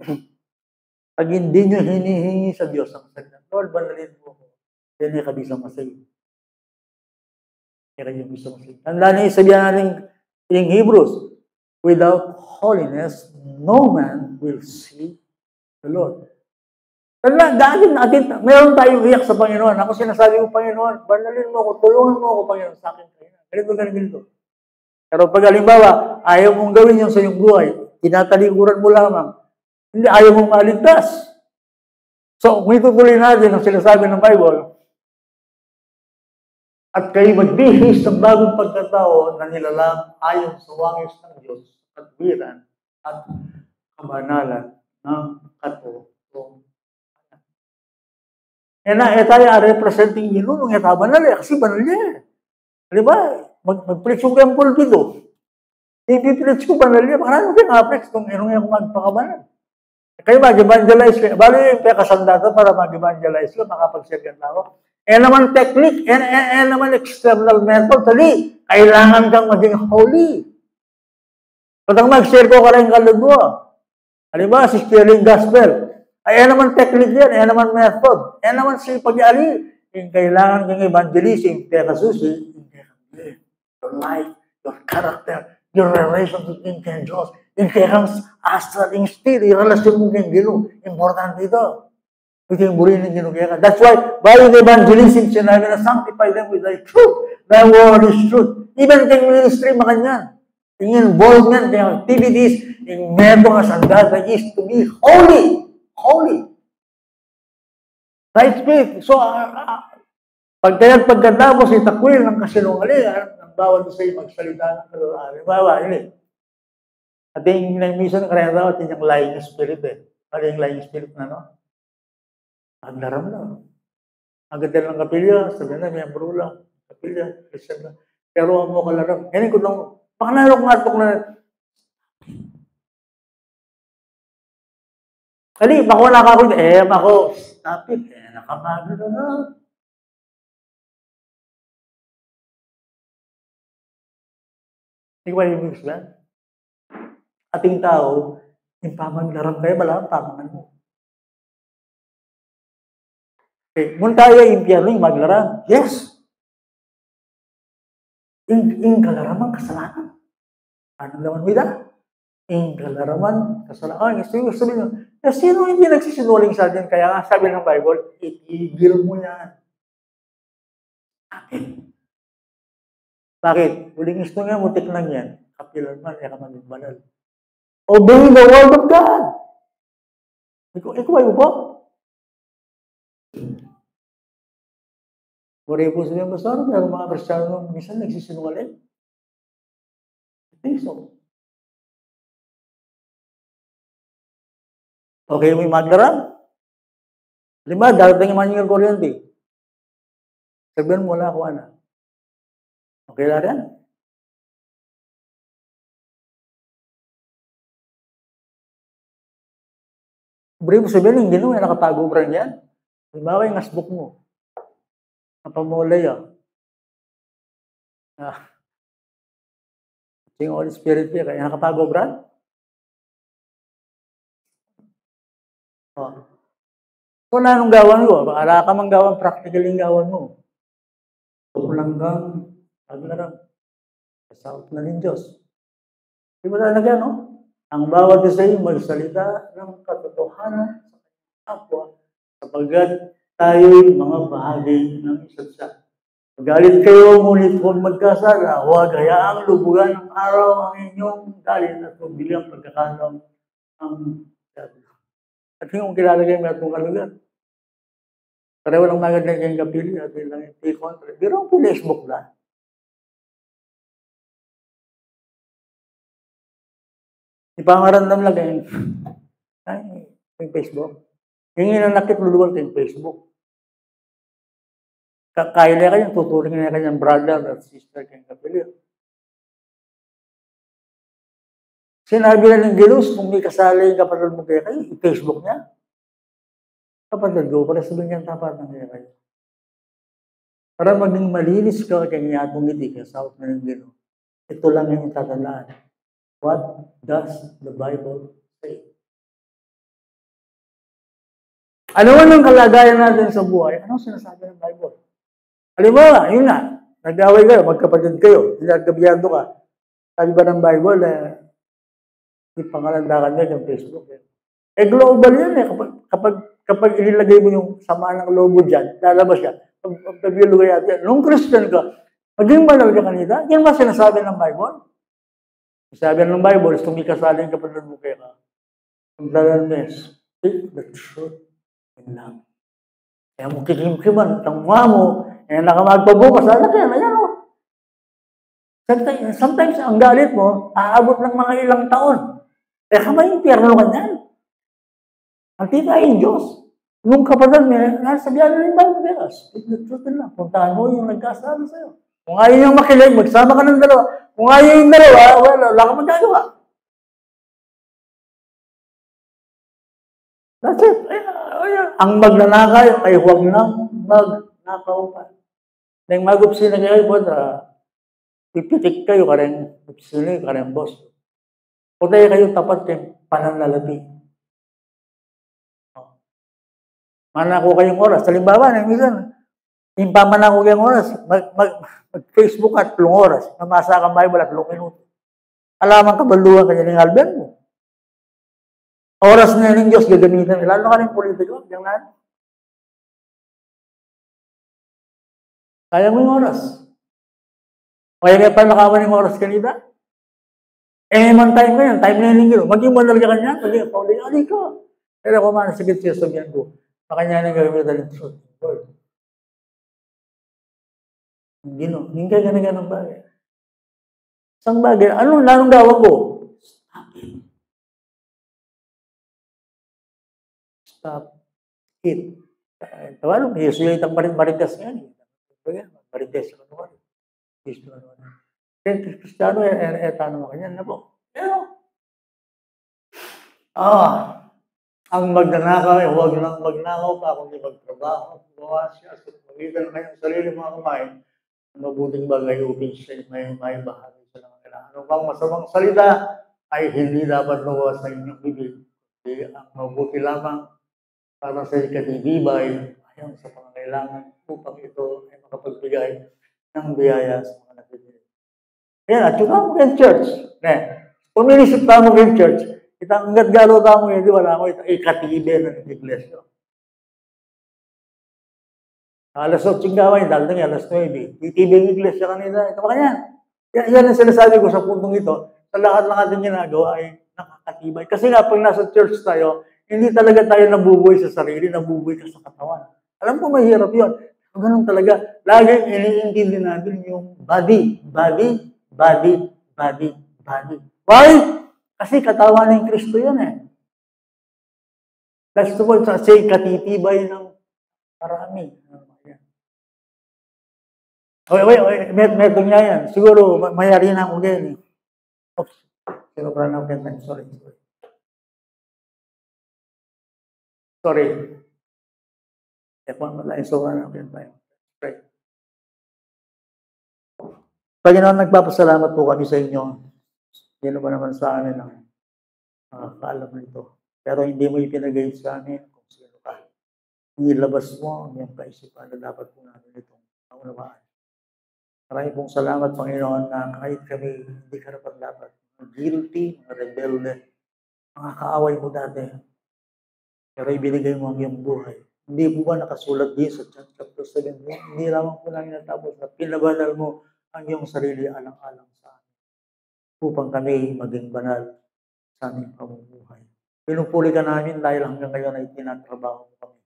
Pag hindi nyo hinihingi sa Diyos ang salita, Lord, banalin mo ako. Yan yung kabisang masaya. Yan yung kabisang masaya. Tandaan niyo, sabihan natin in Hebrews, without holiness, no man will see the Lord. Tandaan, dahil natin, mayroon tayong iyak sa Panginoon. Ako sinasabi ko, Panginoon, banalin mo ako, tulungan mo ako, Panginoon, sa akin. Ganito. Pero pag halimbawa, ayaw mong gawin yung sa iyong buhay, tinatalikuran mo lamang, hindi, ayaw mong maligtas. So, kung itutuloy natin ang sinasabi ng Bible, at kayo magbihis ng bagong pagkatao na nilalang ayon sa wangis ng Diyos, katwiran at kabanalan ng katotohanan. Tayo representing ginunong yata banal eh, kasi banal niya. Di ba? Mag-preach yung temple dito. I-preach ko banal niya. Baka naman kayo kung inong yung magpakabanal. Kayo mag-evangelize kayo. Bali yung kasandata para mag-evangelize ko, makapag-share ka tao. Naman technique, naman external method. Tali, kailangan kang maging holy. Pag mag-share ko ka rin kaludwa. Halimbawa, si sharing gospel. Naman technique yan, naman method. Naman si pag-ali. Kailangan kang evangelism, pero susi, your life, your character, your relationship in Diyos, in kang astral instinct, yung relasyon mo kang Gino. Importante ito. Ito yung burin ng Gino. That's why, by the evangelism, sinabi na sanctify them with thy truth. Thy word is truth. Even kang ministry, makanyan. Yung involvement, yung activities, yung meron nga sandata is to be holy. Holy. Right spirit. So, pagkatapos itakwil ng kasinungalingan, bawal sa iyo magsalita ng kaluluwa. Bawa, ini. At yung minsan kaya daw, yung lying spirit eh. Ano yung lying spirit na, no? Ang daram na. Ang ganda ng kapilya, sabi na, miyembro lang. Kapilya, Christian lang. Pero ang mo kalaram. Ngayon ko lang, pakanalok-ngatok na, kali, bako nakakot, bako, stop it, nakamado na. Hindi ko ba yung sabihin? Ating tao, yung pamaglaram kayo, wala ang pamangan mo. Okay, kung tayo impyerno yung maglaram, yes. Yung kalaraman, kasalanan. Ano naman mo ito? Yung kalaraman, kasalanan. Sabi nyo, sino hindi nagsisinungaling sa atin? Kaya nga sabi ng Bible, itigil mo yan. Bakit? Huling gusto nga, mutik lang yan. Kapilan man, ka maging banal. Obey the word of God. Ikaw ay upo. Muli po sabihin, Pastor, pero mga Kristiyano, minsan nagsisinungaling. I think so. Okay, may maglaram. Lima, darating naman yung kuryente. Sabihin mo, wala ako, ana. Okay lang yan? Bri mo sabihin, yung ginawa, nakatago pa rin yan. Halimbawa, yung asbook mo. Napamulay, yung Holy Spirit niya, kaya nakatago, Brad? So, na anong gawan ko? Baala ka mang gawan, practical yung gawan mo. Tulanggang, aglarang, kasawat na ng Diyos. Di ba talaga, no? Ang bawat isa yung magsalita ng katotohanan sa kapwa sapagkat tayo'y mga bahagi ng isa't isa. Magalit kayo, ngunit huwag magkasala, huwag hayaang lubugan ng araw ang inyong galit at bilang pagkakataon ang sabi. At yung kilala kayo may atong kalugan. Pareho lang maganda kayong kapili at yun lang yung T-contra. Pero ang Facebook na. Ipangarandam lang yung Facebook. Yung inanakit luluwal kayong Facebook. Kaya na kayong tuturing na kanyang brother at sister kayong kapili. Sinabi na ng Diyos, kung may kasali yung kapatid mo kaya kayo, i-Facebook niya. Kapatid ko, para sabihin niya tapat ng kaya kayo. Para maging malinis ka kanya at umiti ka sa out na ng Diyos. Ito lang yung tatandaan. What does the Bible say? Ano man ang kalagayan natin sa buhay, anong sinasabi ng Bible? Halimbawa, yun na, nag-away kayo, magkapatid kayo, nagkabiyado ka. Sabi ba ng Bible, ipangalandakan niya yung Facebook. Global yan eh. Kapag inilagay mo yung sama ng lobo dyan, lalabas yan. Pag ilugay natin, nung Christian ka, maging banal ka kanina, yan ba sinasabi ng Bible? Sabi ng Bible, kung ikasaling kapatid mo kaya ka, ang dalanes, speak the truth in love. Kaya mo kikimkiman, tangwa mo, nakamagpabukas, ano kaya na yan o. Sometimes, ang galit mo, aabot ng mga ilang taon. Kamay yung pierno ka niyan. Ang tita yung Diyos. Nung kapatid mo, nasabihan na yung Bible, speak the truth in love. Puntahan mo yung nagkasabi sa'yo. Kung ayaw niyang makilig, magsama ka ng dalawa. Kung ayaw yung dalawa, wala kang magagawa. That's it. Ang magnanakaw ay huwag nang magnakaw pa. Nang mag-upsin na kayo po, pipitik kayo ka rin, upsin ka rin, boss. Kung tayo kayo tapat yung pananalabi. Manako kayong oras. Halimbawa, minsan, yung pamanako kayong oras, mag-Facebook at 3 oras, mamasa kang Bible at 3 minuto. Alaman kabaluan kanya ng Albert mo. Oras na yun ng Diyos gagamitin. Lalo ka rin politiko. Diyan na. Kaya mo yung oras. Kaya nga pa nakawan yung oras kanina. Man time ngayon. Time na yun. Maging manal ka kanya. Maging pauling. Adi ka. Pero kung manasagit siya sabihan ko, makanya na gagamitin ng truth. Lord. Gino. Hindi ka ganang bagay. Isang bagay. Anong gawag ko? Stop it. Tawalo, usually itang marites nga niya. Marites ka naman. Kristiyano, tanong ka niyan na po. Pero, ang magnanakaw, huwag nang magnakaw pa, kundi magtrabaho. Gawa siya, sa pamitan kayong sarili mga kumain, mabuting bagay upin siya, may bahagi sa mga kailangan. Ano bang masamang salita ay hindi dapat luwas sa inyong bibig. Ang mabuti lamang para sa ikatibibay ayon sa pangangailangan upang ito ay makapagbigay ng biyaya sa mga nakikinig. Yan, at yung kamo kayo church. Kung minisip kamo kayo church, itang galo kamo yun, di wala mo ikatibay ng iglesia. Alas 8 gawin, dahil nga alas 9, itibay ng iglesia kanina. Ito ba yan? Yan ang sinasabi ko sa puntong ito. Sa lahat ng ating ginagawa ay nakakatibay. Kasi nga, pag nasa church tayo, hindi talaga tayo nabubuhay sa sarili, nabubuhay ka sa katawan. Alam ko mahirap yun. Ganun talaga. Laging iniintindi natin yung body. Why? Kasi katawan ng Kristo yun eh. That's the word sa katitibay ng marami. Wait, meron niya yan. Siguro, mayari na ako din eh. Oops. Pero para na ako Sorry. Right. Panginoon, nagpapasalamat po kami sa inyo. Hindi ba naman sa amin ang kaalam nito. Pero hindi mo ipinagay sa amin kung sino ka. Nilabas mo ang iyong kaisipan na dapat po natin itong kaunawaan. Maraming pong salamat, Panginoon, na kahit kami hindi karapat-dapat, guilty, mga rebelde, mga kaaway mo dati, pero ibinigay mo ang iyong buhay. Hindi po ba nakasulat din sa John chapter 7? Hindi lamang po namin natapos na pinabanal mo ang iyong sarili alang-alang sa amin upang kami maging banal sa aming pamumuhay. Pinupuli ka namin dahil hanggang ngayon ay tinatrabaho mo kami.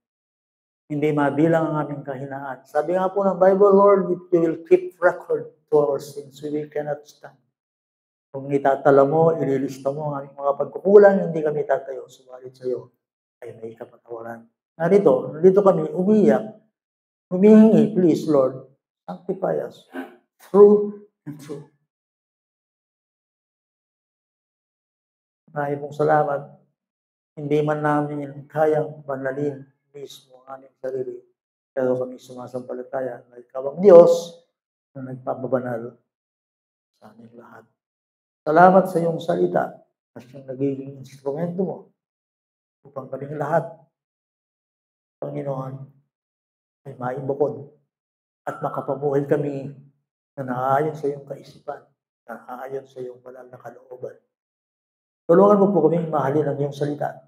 hindi mabilang ang aming kahinaan. Sabi nga po ng Bible, Lord, if you will keep record to our sins, we cannot stand. Kung itatala mo, ililista mo ang aming mga pagkukulang, hindi kami tatayo. Subalit sa iyo ay may kapatawaran. Nandito kami umiyak, humihingi, please Lord, sanctify us through and through. Maraming pong salamat. Hindi man namin kayang banalin mismo ang aming sarili. Pero kami sumasampalataya na ikaw ang Diyos na nagpapabanal sa aming lahat. Salamat sa iyong salita na siyang nagiging instrumento mo upang kaming lahat, Panginoon, ay maibukod at makapamuhay kami na naaayon sa iyong kaisipan, na naaayon sa iyong banal na kalooban. Tulungan mo po kami mahalin ang iyong salita,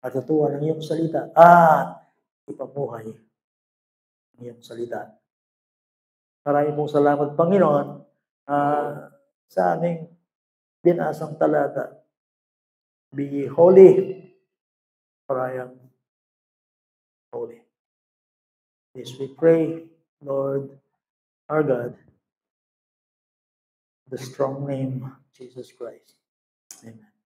matutuwa ng iyong salita, at ipamuhay ang iyong salita. Maraming pong salamat, Panginoon, sa aming binasang talata. Be holy, for I am holy. This we pray, Lord, our God, the strong name of Jesus Christ. Amen.